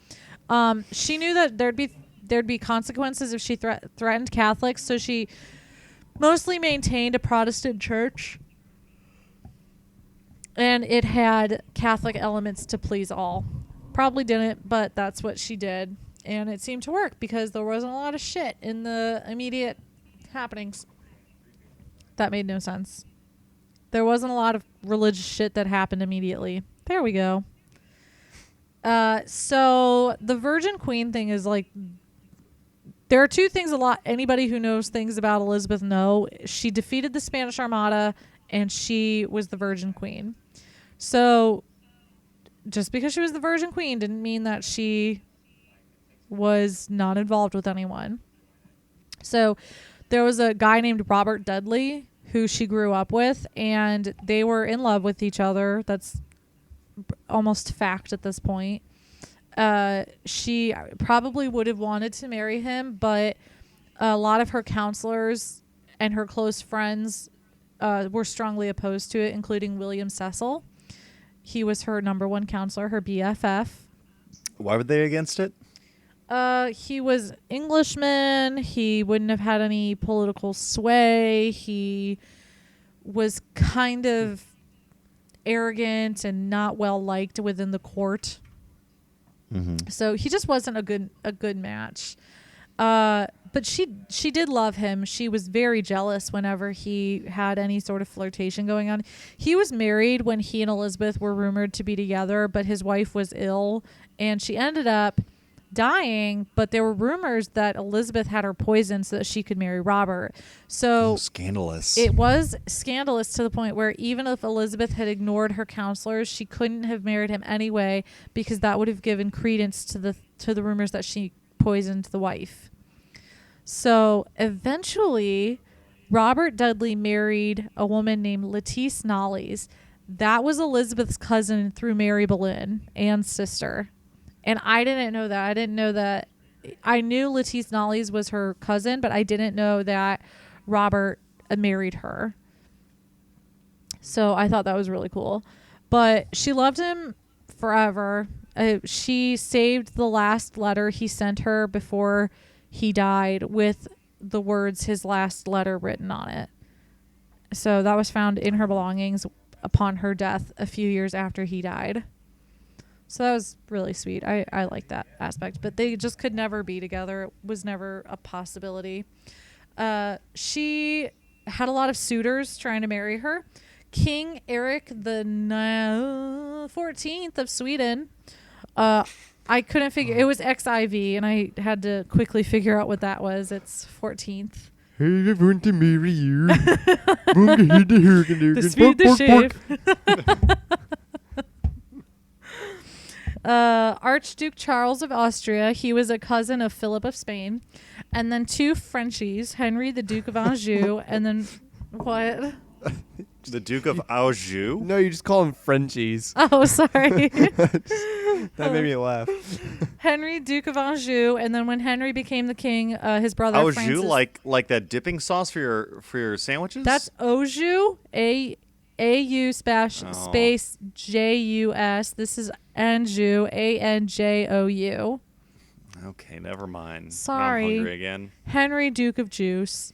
She knew that there'd be consequences if she threatened Catholics, so she mostly maintained a Protestant church, and it had Catholic elements to please all. Probably didn't, but that's what she did, and it seemed to work because there wasn't a lot of shit in the immediate happenings. That made no sense. There wasn't a lot of religious shit that happened immediately. There we go. So the Virgin Queen thing is like, there are two things anybody who knows things about Elizabeth know. She defeated the Spanish Armada and she was the Virgin Queen. So just because she was the Virgin Queen didn't mean that she was not involved with anyone. So there was a guy named Robert Dudley who she grew up with, and they were in love with each other. That's almost fact at this point. She probably would have wanted to marry him, but a lot of her counselors and her close friends were strongly opposed to it, including William Cecil. He was her number one counselor, her BFF. Why were they against it? He was Englishman. He wouldn't have had any political sway. He was kind of arrogant and not well liked within the court. Mm-hmm. So he just wasn't a good match. But she did love him. She was very jealous whenever he had any sort of flirtation going on. He was married when he and Elizabeth were rumored to be together, but his wife was ill and she ended up dying, but there were rumors that Elizabeth had her poisoned so that she could marry Robert. So scandalous. It was scandalous to the point where even if Elizabeth had ignored her counselors, she couldn't have married him anyway because that would have given credence to the rumors that she poisoned the wife. So eventually Robert Dudley married a woman named Lettice Knollys. That was Elizabeth's cousin through Mary Boleyn, Anne's sister. And I didn't know that. I didn't know that. I knew Lettice Knollys was her cousin, but I didn't know that Robert married her. So I thought that was really cool. But she loved him forever. She saved the last letter he sent her before he died with the words his last letter written on it. So that was found in her belongings upon her death a few years after he died. So that was really sweet. I like that aspect. But they just could never be together. It was never a possibility. She had a lot of suitors trying to marry her. King Eric the 14th of Sweden. I couldn't figure. It was XIV, and I had to quickly figure out what that was. It's 14th. Hey, I want to marry you. The Swedish chef. Archduke Charles of Austria. He was a cousin of Philip of Spain. And then two Frenchies, Henry the Duke of Anjou, and then what? The Duke of Anjou? No, you just call them Frenchies. Oh, sorry. That made me laugh. Henry, Duke of Anjou, and then when Henry became the king, his brother Anjou, Francis. like that dipping sauce for your sandwiches? That's Anjou, A-U space J-U-S. This is Anjou, A-N-J-O-U. Okay, never mind. Sorry. Now I'm hungry again. Henry, Duke of Juice.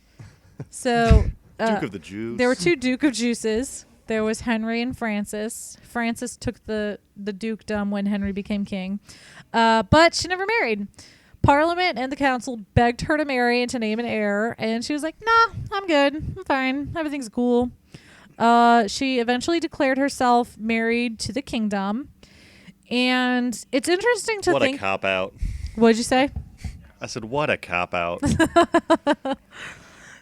So Duke of the Juice. there were two Duke of Juices. There was Henry and Francis. Francis took the dukedom when Henry became king. But she never married. Parliament and the council begged her to marry and to name an heir. And she was like, nah, I'm good. I'm fine. Everything's cool. She eventually declared herself married to the kingdom. And it's interesting to think. What a cop-out. What'd you say? I said, what a cop-out.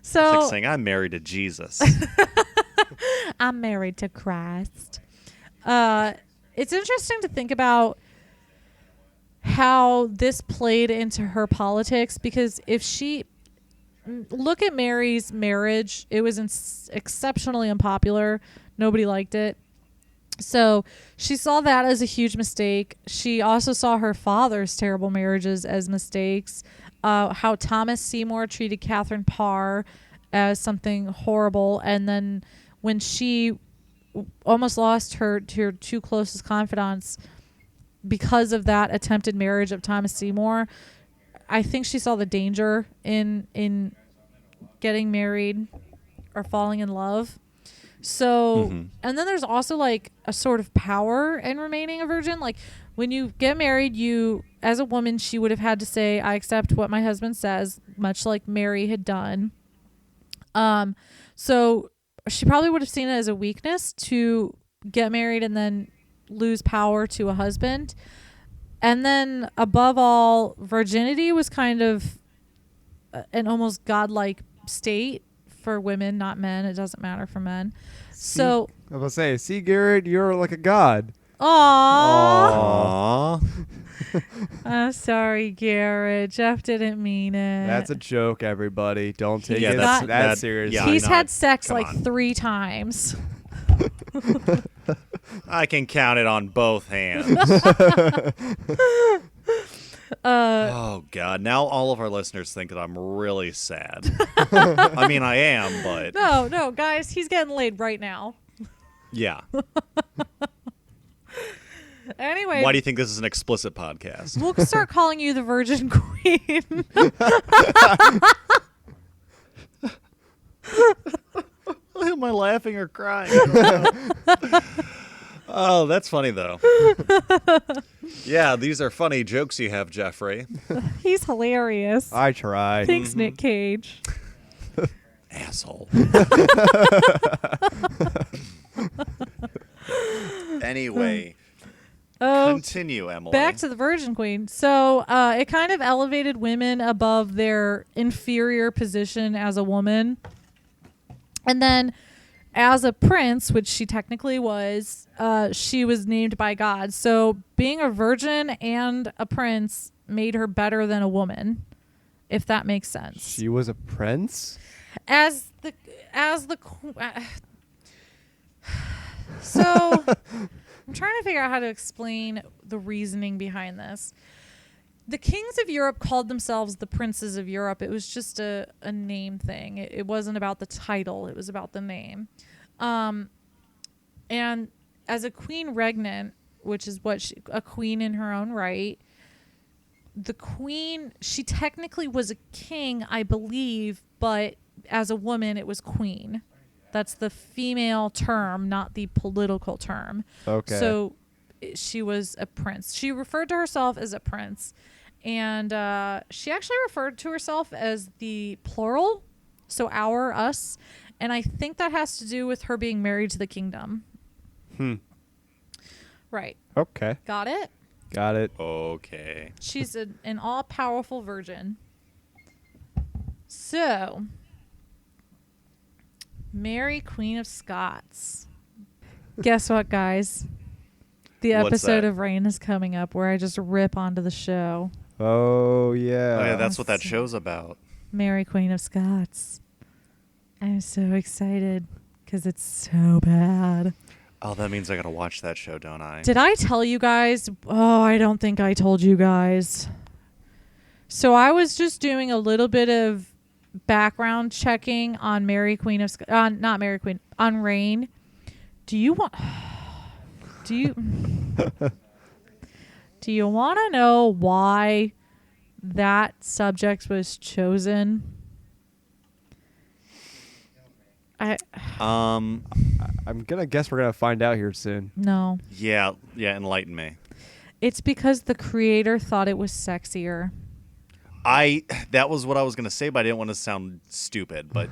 So it's like saying, I'm married to Jesus. I'm married to Christ. It's interesting to think about how this played into her politics, because if she look at Mary's marriage, it was exceptionally unpopular. Nobody liked it. So she saw that as a huge mistake. She also saw her father's terrible marriages as mistakes. How Thomas Seymour treated Catherine Parr as something horrible. And then when she almost lost her two closest confidants because of that attempted marriage of Thomas Seymour, I think she saw the danger in getting married or falling in love. So, and then there's also like a sort of power in remaining a virgin. Like when you get married, you, as a woman, she would have had to say, I accept what my husband says, much like Mary had done. So she probably would have seen it as a weakness to get married and then lose power to a husband. And then above all, virginity was kind of an almost godlike state for women, not men. It doesn't matter for men. So I was going to say, see, Garrett, you're like a god. Aww. Aww. I'm sorry, Garrett. Jeff didn't mean it. That's a joke, everybody. Don't take He's it not- that seriously. Yeah, He's no, had sex come like on. 3 times. I can count it on both hands. Oh God! Now all of our listeners think that I'm really sad. I mean, I am, but No, guys, he's getting laid right now. yeah. Anyway, Why do you think this is an explicit podcast? we'll start calling you the Virgin Queen. Am I laughing or crying? Oh, that's funny though. Yeah, these are funny jokes you have, Jeffrey. He's hilarious. I try. Thanks, Nick Cage. Asshole. Anyway, Oh, continue, Emily. back to the Virgin Queen. So it kind of elevated women above their inferior position as a woman. And then as a prince, which she technically was, she was named by God. So being a virgin and a prince made her better than a woman, if that makes sense. She was a prince? So I'm trying to figure out how to explain the reasoning behind this. The kings of Europe called themselves the princes of Europe. It was just a name thing. It wasn't about the title. It was about the name. And as a queen regnant, which is what a queen in her own right, the queen, she technically was a king, I believe, but as a woman, it was queen. That's the female term, not the political term. Okay. So she was a prince. She referred to herself as a prince. And she actually referred to herself as the plural. So our, us. And I think that has to do with her being married to the kingdom. Right. Okay. Got it? Got it. Okay. She's an all-powerful virgin. So, Mary, Queen of Scots. Guess what, guys? The What's episode that? of Rain is coming up where I just rip onto the show. Oh, yeah. Oh yeah, that's what that show's about. Mary, Queen of Scots. I'm so excited because it's so bad. Oh, that means I gotta watch that show, don't I? Did I tell you guys? Oh, I don't think I told you guys. So I was just doing a little bit of background checking on Mary Queen of not Mary Queen, on Rain. Do you want do you want to know why that subject was chosen? I'm going to guess we're going to find out here soon. No. Yeah, enlighten me. It's because the creator thought it was sexier. That was what I was gonna say, but I didn't want to sound stupid. But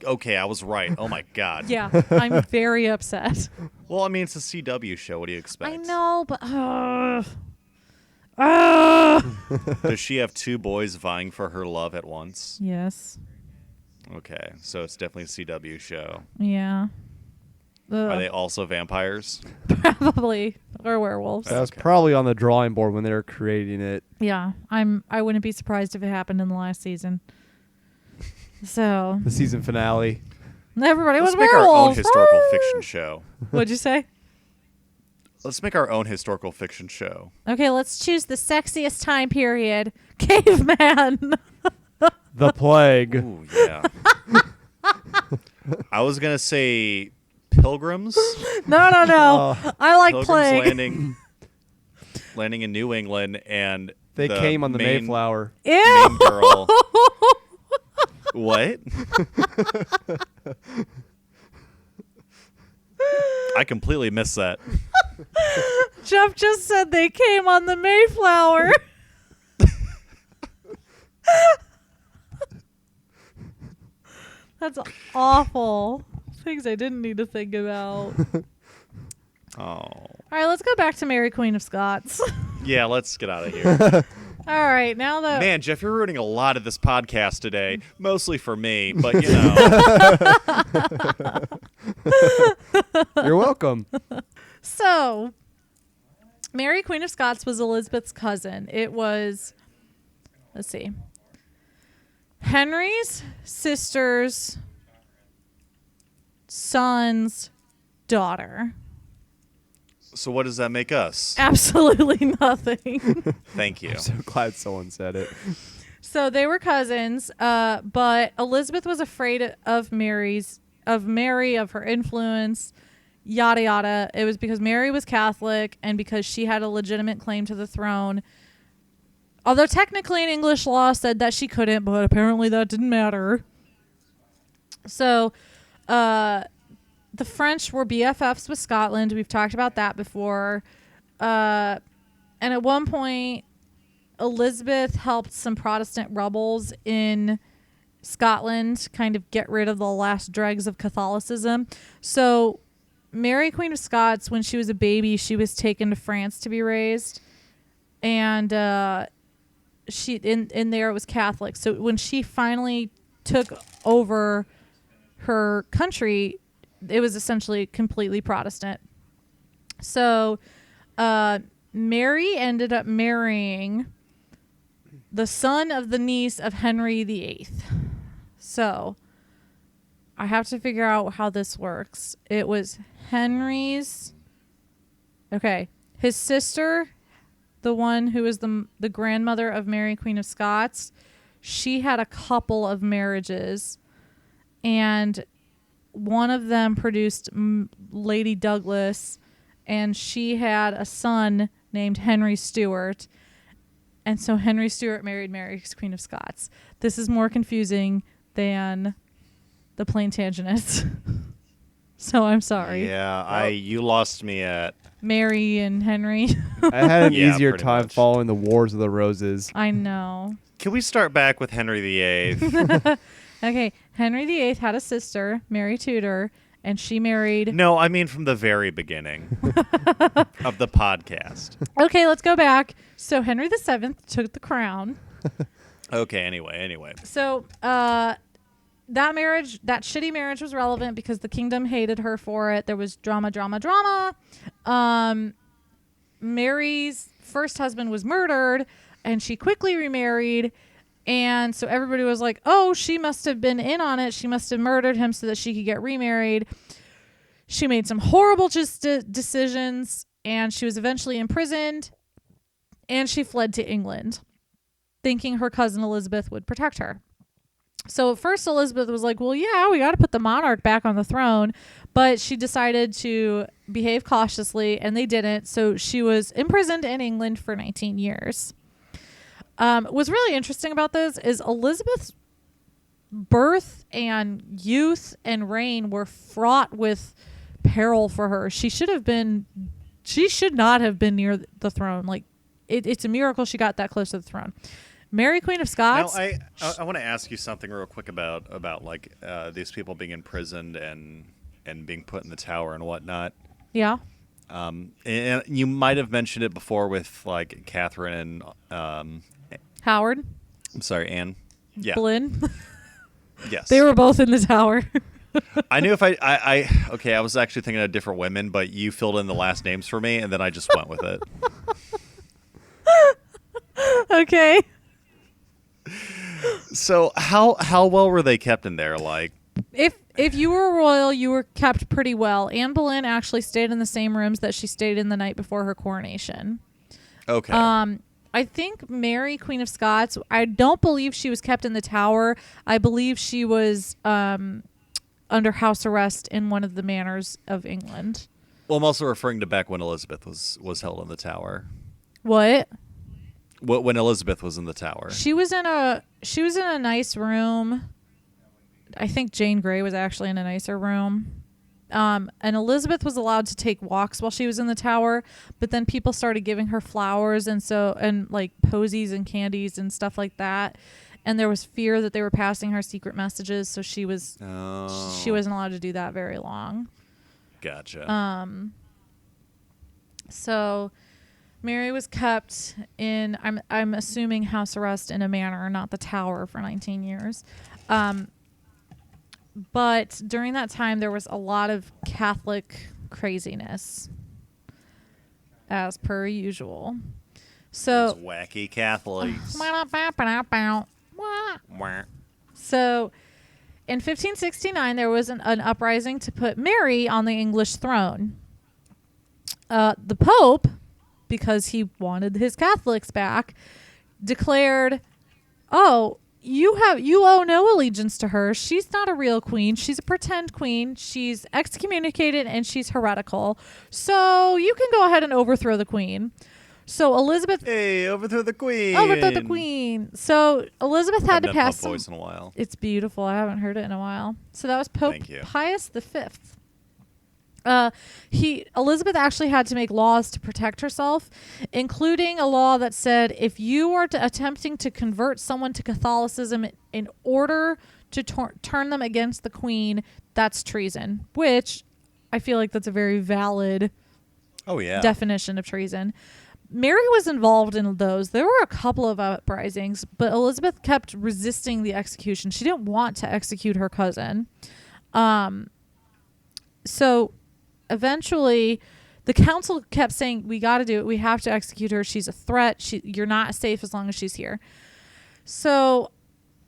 okay, I was right. Oh my God. Yeah, I'm very upset. Well, I mean, it's a CW show. What do you expect? I know, but Does she have two boys vying for her love at once? yes. Okay, so it's definitely a CW show. Yeah. Are they also vampires? Probably, or werewolves. That was Okay. probably on the drawing board when they were creating it. Yeah, I wouldn't be surprised if it happened in the last season. So The season finale. everybody Let's was make our own werewolves. historical fiction show. What'd you say? Let's make our own historical fiction show. Okay, let's choose the sexiest time period. Caveman. The plague. Ooh, yeah. I was gonna say Pilgrims. No. I like Pilgrims plague. landing in New England, and They came on the main- Mayflower. Ew. Main girl. What? I completely missed that. Jeff just said they came on the Mayflower. That's awful. Things I didn't need to think about. Oh. All right, let's go back to Mary Queen of Scots. Yeah, let's get out of here. All right, now that Man, Jeff, you're ruining a lot of this podcast today. Mostly for me, but You're welcome. So, Mary Queen of Scots was Elizabeth's cousin. It was, let's see, Henry's sister's son's daughter. So what does that make us? Absolutely nothing. Thank you. I'm so glad someone said it. So they were cousins, but Elizabeth was afraid of Mary, of her influence, yada yada. It was because Mary was Catholic and because she had a legitimate claim to the throne. Although technically in English law said that she couldn't, but apparently that didn't matter. So the French were BFFs with Scotland. We've talked about that before. And at one point, Elizabeth helped some Protestant rebels in Scotland kind of get rid of the last dregs of Catholicism. So Mary, Queen of Scots, when she was a baby, she was taken to France to be raised. And she in there it was Catholic. So when she finally took over her country, it was essentially completely Protestant. So Mary ended up marrying the son of the niece of Henry VIII. So I have to figure out how this works. It was Henry's... Okay. His sister, the one who was the grandmother of Mary, Queen of Scots, she had a couple of marriages. And one of them produced Lady Douglas, and she had a son named Henry Stuart. And so Henry Stuart married Mary, Queen of Scots. This is more confusing than the plain tangent. So I'm sorry. Yeah, you lost me at Mary and Henry. I had an Yeah, easier pretty time much. following the Wars of the Roses. I know. Can we start back with Henry VIII? Okay, Henry VIII had a sister, Mary Tudor, and she married... No, I mean from the very beginning of the podcast. Okay, let's go back. So Henry VII took the crown. Okay, anyway. So that marriage, that shitty marriage was relevant because the kingdom hated her for it. There was drama. Mary's first husband was murdered, and she quickly remarried. And so everybody was like, oh, she must have been in on it. She must have murdered him so that she could get remarried. She made some horrible decisions, and she was eventually imprisoned, and she fled to England, thinking her cousin Elizabeth would protect her. So at first Elizabeth was like, well, yeah, we got to put the monarch back on the throne. But she decided to behave cautiously, and they didn't. So she was imprisoned in England for 19 years. What's really interesting about this is Elizabeth's birth and youth and reign were fraught with peril for her. She should not have been near the throne. Like, it's a miracle she got that close to the throne. Mary, Queen of Scots. Now, I want to ask you something real quick about like these people being imprisoned and being put in the tower and whatnot. Yeah. And you might have mentioned it before with like Catherine and Howard. I'm sorry, Anne. Yeah. Boleyn. Yes. They were both in the tower. I knew if I was actually thinking of different women, but you filled in the last names for me, and then I just went with it. Okay. So how well were they kept in there? Like, If you were royal, you were kept pretty well. Anne Boleyn actually stayed in the same rooms that she stayed in the night before her coronation. okay. I think Mary, Queen of Scots, I don't believe she was kept in the tower. I believe she was under house arrest in one of the manors of England. Well, I'm also referring to back when Elizabeth was held in the tower. What? When Elizabeth was in the tower. She was in a nice room. I think Jane Grey was actually in a nicer room. And Elizabeth was allowed to take walks while she was in the tower, but then people started giving her flowers and like posies and candies and stuff like that. And there was fear that they were passing her secret messages, so she wasn't allowed to do that very long. Gotcha. So Mary was kept in I'm assuming house arrest in a manor, not the tower, for 19 years. But during that time, there was a lot of Catholic craziness, as per usual. Those So, wacky Catholics. so in 1569, there was an uprising to put Mary on the English throne. The Pope, because he wanted his Catholics back, declared, "Oh, you owe no allegiance to her. She's not a real queen. She's a pretend queen. She's excommunicated and she's heretical. So you can go ahead and overthrow the queen." So Elizabeth Hey, overthrow the queen. overthrow the queen. So Elizabeth had to Haven't done pass Pop some. voice in a while. It's beautiful. I haven't heard it in a while. So that was Pope Thank you. Pius V. Elizabeth actually had to make laws to protect herself, including a law that said if you are attempting to convert someone to Catholicism in order to turn them against the queen, that's treason, which I feel like that's a very valid Oh yeah. definition of treason. Mary was involved in those. There were a couple of uprisings, but Elizabeth kept resisting the execution. She didn't want to execute her cousin. So eventually the council kept saying, we got to do it. We have to execute her. She's a threat. You're not safe as long as she's here. So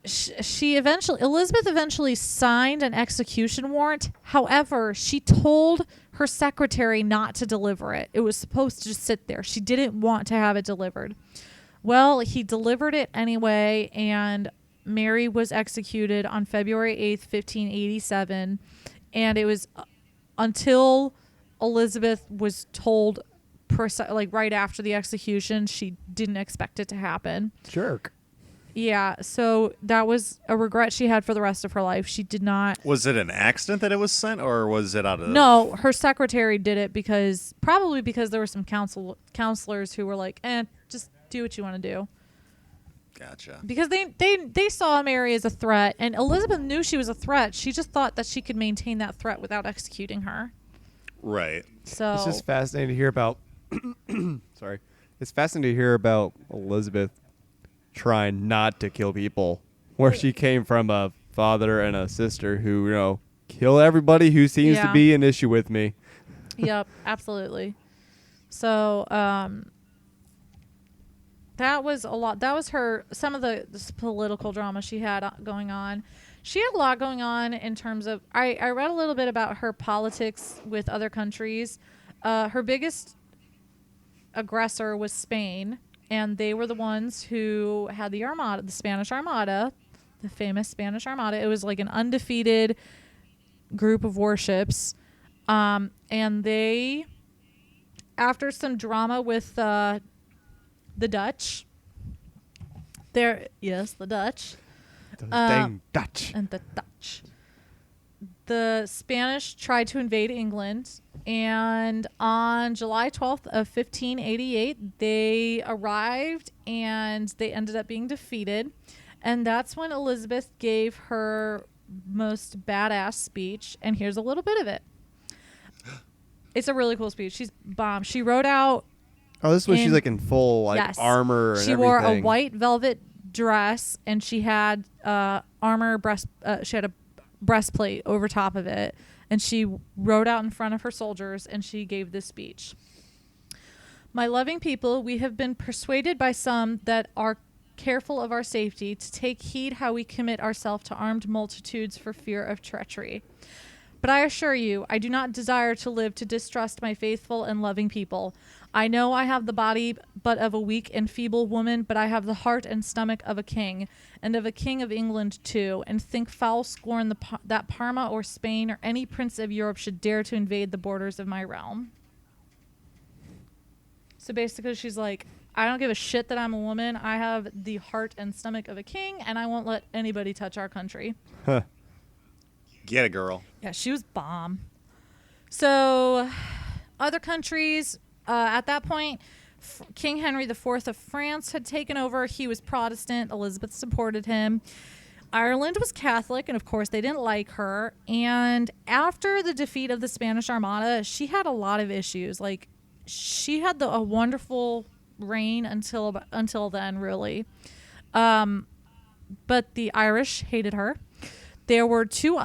Elizabeth eventually signed an execution warrant. However, she told her secretary not to deliver it. It was supposed to just sit there. She didn't want to have it delivered. Well, he delivered it anyway, and Mary was executed on February 8th, 1587. And it was until Elizabeth was told, right after the execution, she didn't expect it to happen. Jerk. Yeah, so that was a regret she had for the rest of her life. She did not. Was it an accident that it was sent, or was it out of? No, her secretary did it probably because there were some counselors who were like, just do what you want to do. Gotcha. Because they saw Mary as a threat, and Elizabeth knew she was a threat. She just thought that she could maintain that threat without executing her. Right. So It's just fascinating to hear about. Sorry, it's fascinating to hear about Elizabeth trying not to kill people, where she came from a father and a sister who kill everybody who seems to be an issue with me. Yep, absolutely. So that was a lot. That was some of this political drama she had going on. She had a lot going on in terms of, I read a little bit about her politics with other countries. Her biggest aggressor was Spain, and they were the ones who had the Armada, the Spanish Armada, the famous Spanish Armada. It was like an undefeated group of warships. And they, after some drama with the Dutch, the Dutch. Those dang Dutch. And the Dutch. The Spanish tried to invade England, and on July 12th of 1588, they arrived, and they ended up being defeated. And that's when Elizabeth gave her most badass speech, and here's a little bit of it. It's a really cool speech. She's bomb. She wrote out... Oh, this was she's like in full armor and everything. She wore a white velvet dress, and she had armor she had a breastplate over top of it, and she rode out in front of her soldiers, and she gave this speech. "My loving people, we have been persuaded by some that are careful of our safety to take heed how we commit ourselves to armed multitudes for fear of treachery. But I assure you, I do not desire to live to distrust my faithful and loving people. I know I have the body but of a weak and feeble woman, but I have the heart and stomach of a king, and of a king of England too, and think foul scorn that Parma or Spain or any prince of Europe should dare to invade the borders of my realm." So basically she's like, I don't give a shit that I'm a woman. I have the heart and stomach of a king, and I won't let anybody touch our country. Huh. Get it, girl. Yeah, she was bomb. So other countries, at that point, King Henry IV of France had taken over. He was Protestant. Elizabeth supported him. Ireland was Catholic, and of course they didn't like her. And after the defeat of the Spanish Armada, she had a lot of issues. Like, she had a wonderful reign until then, really. But the Irish hated her. There were two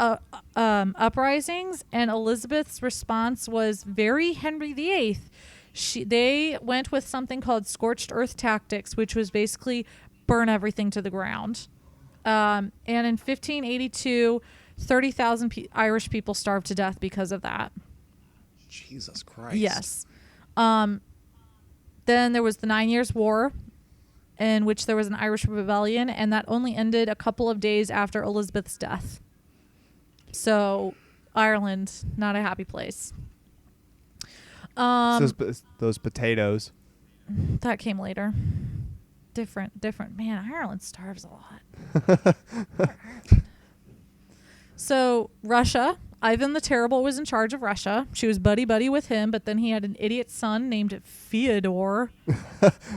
uprisings, and Elizabeth's response was very Henry VIII. They went with something called scorched earth tactics, which was basically burn everything to the ground. And in 1582, 30,000 Irish people starved to death because of that. Jesus Christ. Yes. Then there was the 9 Years' War, in which there was an Irish rebellion, and that only ended a couple of days after Elizabeth's death. So Ireland, not a happy place. Those potatoes. That came later. Different. Man, Ireland starves a lot. So Russia, Ivan the Terrible was in charge of Russia. She was buddy with him, but then he had an idiot son named Fyodor.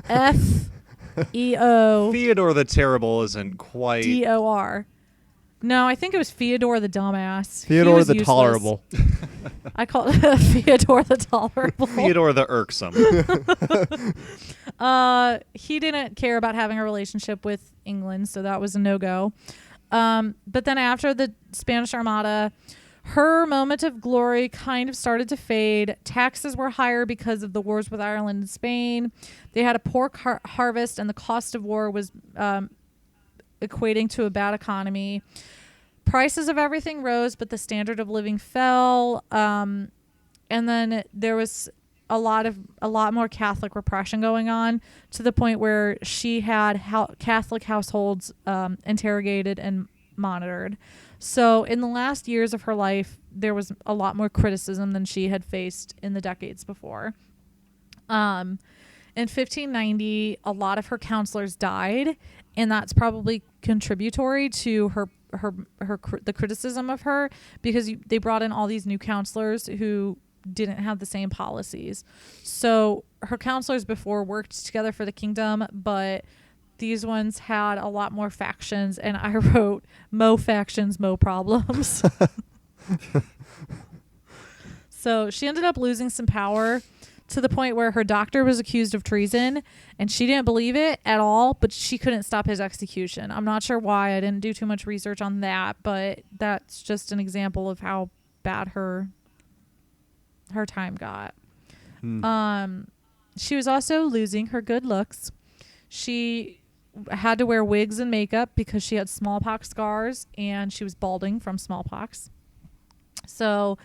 F-E-O. Theodore the Terrible isn't quite. D-O-R. No, I think it was Fyodor the dumbass. Theodore the Tolerable. I call it Fyodor the Tolerable. Theodore the Irksome. He didn't care about having a relationship with England, so that was a no-go. But then after the Spanish Armada, her moment of glory kind of started to fade. Taxes were higher because of the wars with Ireland and Spain. They had a poor harvest, and the cost of war was equating to a bad economy. Prices of everything rose, but the standard of living fell. And then there was a lot more Catholic repression going on, to the point where she had Catholic households interrogated and monitored. So in the last years of her life, there was a lot more criticism than she had faced in the decades before. In 1590, a lot of her counselors died, and that's probably contributory to the criticism of her, because they brought in all these new counselors who didn't have the same policies. So her counselors before worked together for the kingdom, but these ones had a lot more factions, and I wrote mo factions, mo problems. So she ended up losing some power, to the point where her doctor was accused of treason, and she didn't believe it at all, but she couldn't stop his execution. I'm not sure why. I didn't do too much research on that, but that's just an example of how bad her time got. She was also losing her good looks. She had to wear wigs and makeup because she had smallpox scars, and she was balding from smallpox. So,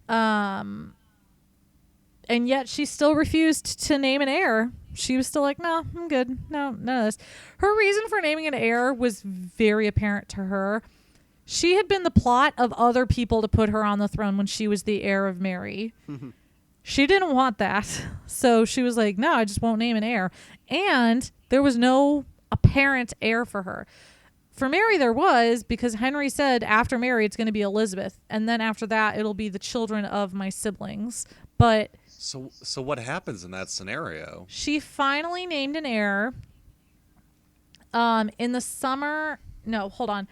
and yet she still refused to name an heir. She was still like, no, I'm good. No, none of this. Her reason for naming an heir was very apparent to her. She had been the plot of other people to put her on the throne when she was the heir of Mary. She didn't want that. So she was like, no, I just won't name an heir. And there was no apparent heir for her. For Mary, there was, because Henry said after Mary, it's going to be Elizabeth. And then after that, it'll be the children of my siblings. But So what happens in that scenario? she finally named an heir in the summer. No, hold on.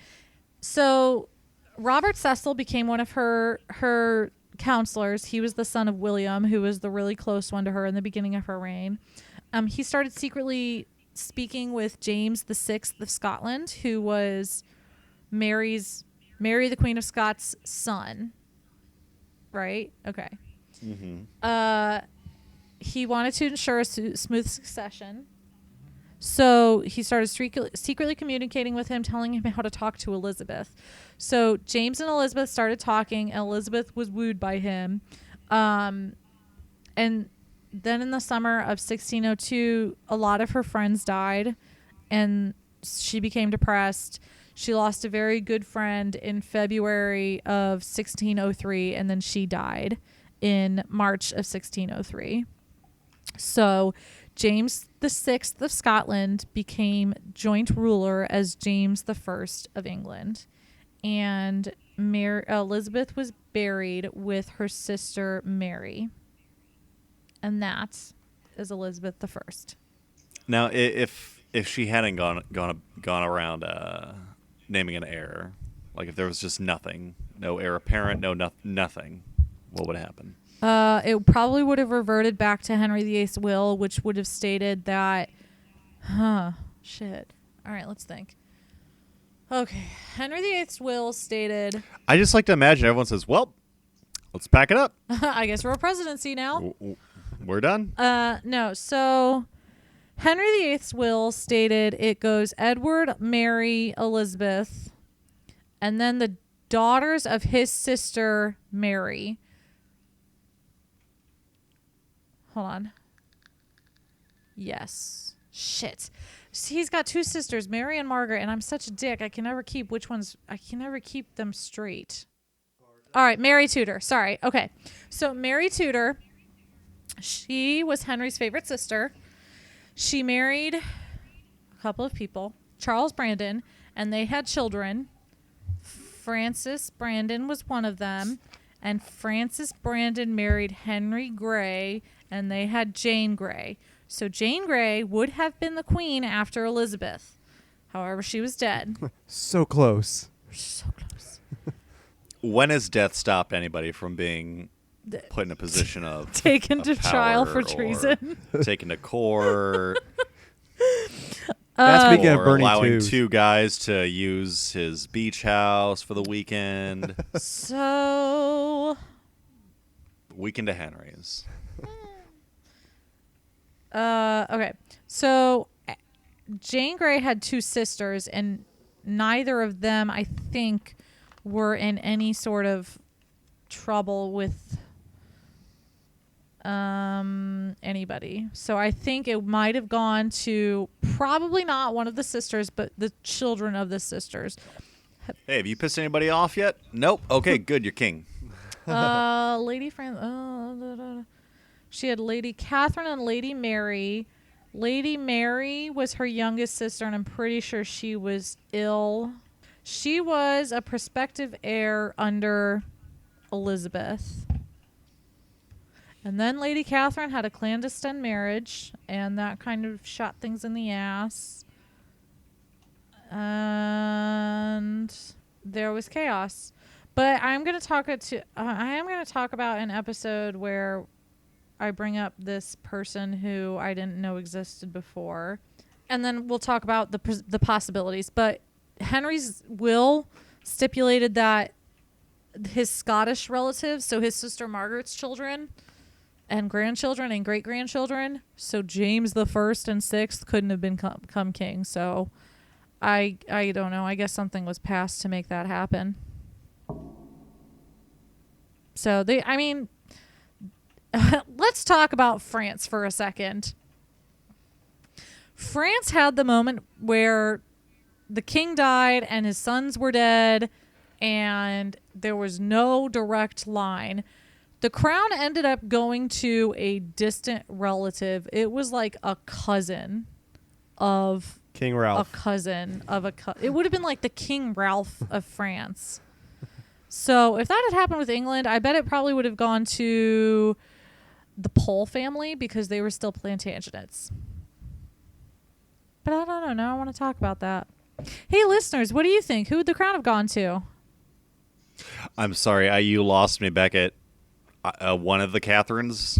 So Robert Cecil became one of her counselors. He was the son of William, who was the really close one to her in the beginning of her reign. He started secretly speaking with James VI of Scotland, who was Mary the Queen of Scots' son. Right? Okay. Mm-hmm. He wanted to ensure a smooth succession. So he started secretly communicating with him, telling him how to talk to Elizabeth. So James and Elizabeth started talking, and Elizabeth was wooed by him. And then in the summer of 1602, a lot of her friends died, and she became depressed. She lost a very good friend in February of 1603, and then she died in March of 1603. So James VI of Scotland became joint ruler as James I of England. And Elizabeth was buried with her sister Mary. And that is Elizabeth I. Now, if she hadn't gone around naming an heir, like if there was just nothing, no heir apparent, nothing, what would happen? It probably would have reverted back to Henry VIII's will, which would have stated that, all right, let's think. Okay, Henry VIII's will stated, I just like to imagine everyone says, well, let's pack it up. I guess we're a presidency now. We're done. No, so Henry VIII's will stated it goes Edward, Mary, Elizabeth, and then the daughters of his sister Mary. Hold on. Yes. Shit. See, he's got two sisters, Mary and Margaret, and I'm such a dick. I can never keep them straight. All right, Mary Tudor. Sorry. Okay. So Mary Tudor, she was Henry's favorite sister. She married a couple of people, Charles Brandon, and they had children. Francis Brandon was one of them, and Francis Brandon married Henry Grey, and they had Jane Grey. So Jane Grey would have been the queen after Elizabeth. However, she was dead. So close. So close. When has death stopped anybody from being put in a position of Taken to trial for or treason. taken to court, That's speaking of or Bernie allowing too. two guys to use his beach house for the weekend? Weekend of Henry's. Okay. So Jane Grey had two sisters, and neither of them, I think, were in any sort of trouble with anybody. So I think it might have gone to probably not one of the sisters, but the children of the sisters. Hey, have you pissed anybody off yet? Nope. Okay, good. You're king. Lady she had Lady Catherine and Lady Mary. Lady Mary was her youngest sister, and I'm pretty sure she was ill. She was a prospective heir under Elizabeth. And then Lady Catherine had a clandestine marriage, and that kind of shot things in the ass. And there was chaos. But I am going to talk about an episode where I bring up this person who I didn't know existed before, and then we'll talk about the possibilities. But Henry's will stipulated that his Scottish relatives, so his sister Margaret's children and grandchildren and great-grandchildren, so James the 1st and 6th couldn't have become king. So I don't know. I guess something was passed to make that happen. So let's talk about France for a second. France had the moment where the king died and his sons were dead, and there was no direct line. The crown ended up going to a distant relative. It was like a cousin of King Ralph. It would have been like the King Ralph of France. So if that had happened with England, I bet it probably would have gone to the Pole family because they were still Plantagenets. But I don't know. Now I want to talk about that. Hey, listeners, what do you think? Who would the crown have gone to? I'm sorry, you lost me back at one of the Catherines.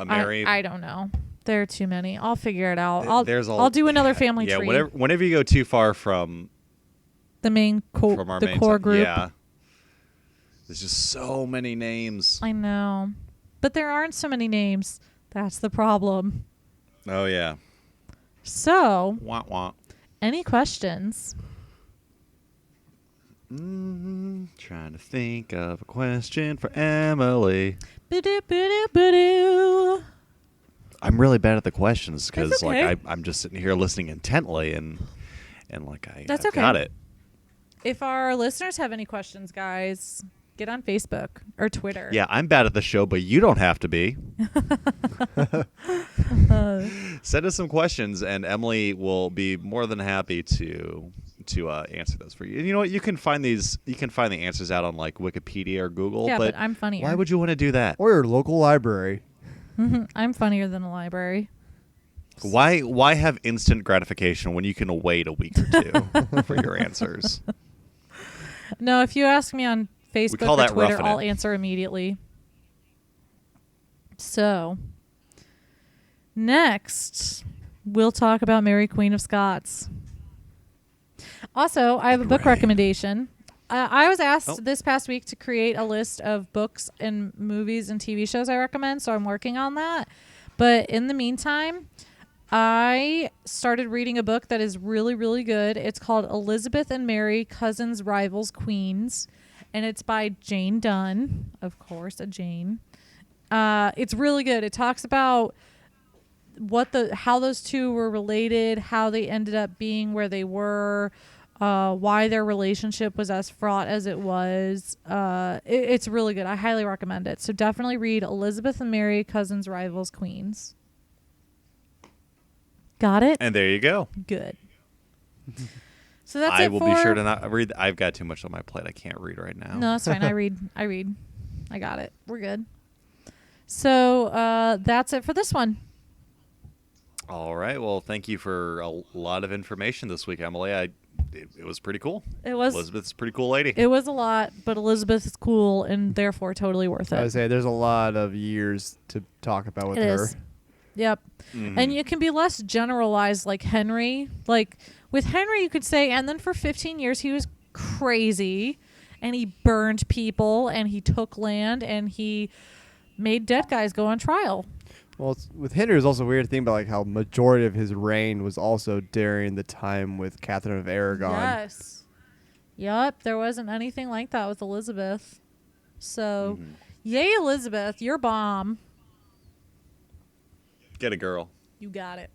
Mary. I don't know. There are too many. I'll figure it out. I'll do another family tree. Yeah, whenever you go too far from the main core group. Yeah. There's just so many names. I know. But there aren't so many names. That's the problem. Oh, yeah. So, wah, wah. Any questions? Trying to think of a question for Emily. Ba-do. I'm really bad at the questions because okay. I'm just sitting here listening intently and I've okay. got it. If our listeners have any questions, guys, get on Facebook or Twitter. Yeah, I'm bad at the show, but you don't have to be. Send us some questions, and Emily will be more than happy to answer those for you. And you know what? You can find the answers out on like Wikipedia or Google. Yeah, but I'm funnier. Why would you want to do that? Or your local library. I'm funnier than a library. Why have instant gratification when you can wait a week or two for your answers? No, if you ask me on Facebook call or that Twitter, roughing I'll it. answer immediately. So, next, we'll talk about Mary, Queen of Scots. Also, I have a book recommendation. I was asked this past week to create a list of books and movies and TV shows I recommend, so I'm working on that. But in the meantime, I started reading a book that is really, really good. It's called Elizabeth and Mary, Cousins, Rivals, Queens. And it's by Jane Dunn, of course, a Jane. It's really good. It talks about how those two were related, how they ended up being where they were, why their relationship was as fraught as it was. It's really good. I highly recommend it. So definitely read Elizabeth and Mary, Cousins, Rivals, Queens. Got it? And there you go. Good. So that's I it will for... be sure to not read. I've got too much on my plate. I can't read right now. No, that's fine. I read. I got it. We're good. So that's it for this one. All right. Well, thank you for a lot of information this week, Emily. It was pretty cool. It was. Elizabeth's a pretty cool lady. It was a lot, but Elizabeth is cool and therefore totally worth it. I would say there's a lot of years to talk about with It her. is. Yep. Mhm. And you can be less generalized like Henry. Like with Henry, you could say, and then for 15 years, he was crazy and he burned people and he took land and he made dead guys go on trial. Well, with Henry, it was also a weird thing about like how majority of his reign was also during the time with Catherine of Aragon. Yes. Yep. There wasn't anything like that with Elizabeth. So, yay, Elizabeth. You're bomb. Get a girl. You got it.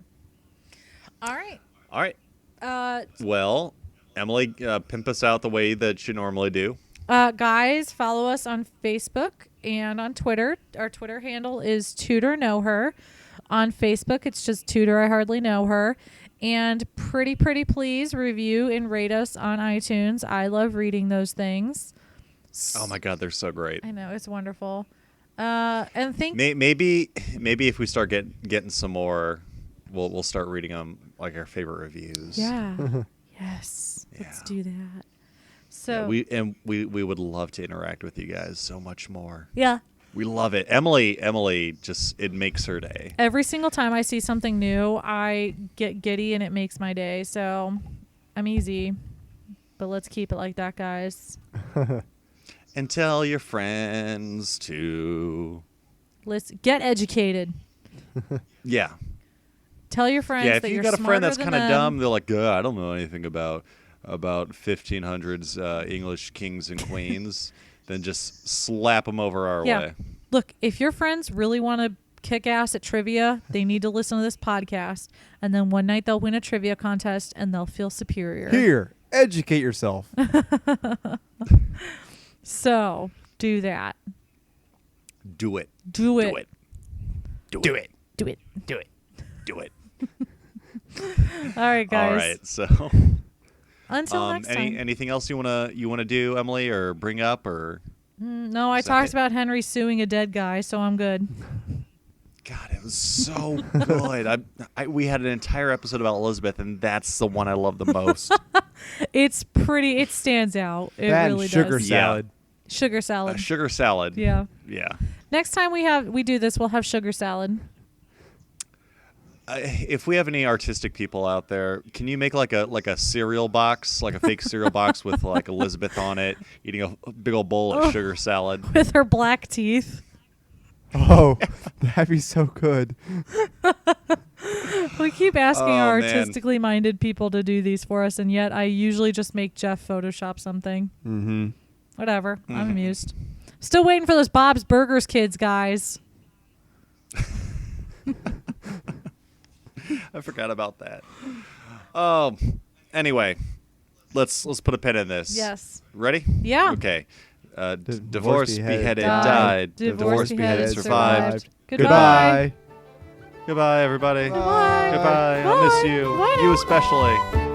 All right. All right. Uh, Well, Emily, pimp us out the way that you normally do. guys, follow us on Facebook and on Twitter. Our Twitter handle is Tudor Know Her. On Facebook, it's just Tudor I Hardly Know Her. And pretty please review and rate us on iTunes. I love reading those things. Oh my God, they're so great. I know, it's wonderful. And think Maybe if we start getting some more, we'll start reading them like our favorite reviews. yeah. Yes. Let's Yeah. do that. So we would love to interact with you guys so much more. yeah. We love it. Emily just, it makes her day. Every single time I see something new, I get giddy and it makes my day. So I'm easy. But let's keep it like that, guys. And tell your friends to. Let's get educated. Yeah. Tell your friends Yeah, if that you you're got a friend that's kind kind of dumb, they're like, I don't know anything about 1500s English kings and queens, then just slap them over our way. Look, if your friends really want to kick ass at trivia, they need to listen to this podcast. And then one night they'll win a trivia contest and they'll feel superior. Here, educate yourself. So do that. Do it. Do it. Do it. Do it. Do it. Do it. Do it. All right, guys. All right. So, Until next time. anything else you wanna do, Emily, or bring up, or? No, I Is that talked it? about Henry suing a dead guy, so I'm good. God, it was so good. We had an entire episode about Elizabeth, and that's the one I love the most. It's pretty. It stands out. It That and really sugar does. salad. Sugar salad. Sugar salad. Yeah. Yeah. Next time we do this, we'll have sugar salad. If we have any artistic people out there, can you make like a cereal box, like a fake cereal box with like Elizabeth on it, eating a big old bowl of sugar salad? With her black teeth. Oh, that'd be so good. We keep asking Oh, our man. artistically minded people to do these for us, and yet I usually just make Jeff Photoshop something. Mm-hmm. Whatever. I'm amused. Still waiting for those Bob's Burgers kids, guys. I forgot about that. Anyway, let's put a pin in this. Yes. Ready? Yeah. Okay. Divorced, Divorced, beheaded, died. died. Divorced, beheaded, survived. Goodbye. Goodbye, everybody. Goodbye. Goodbye. I'll miss Bye. you. Bye You now. especially.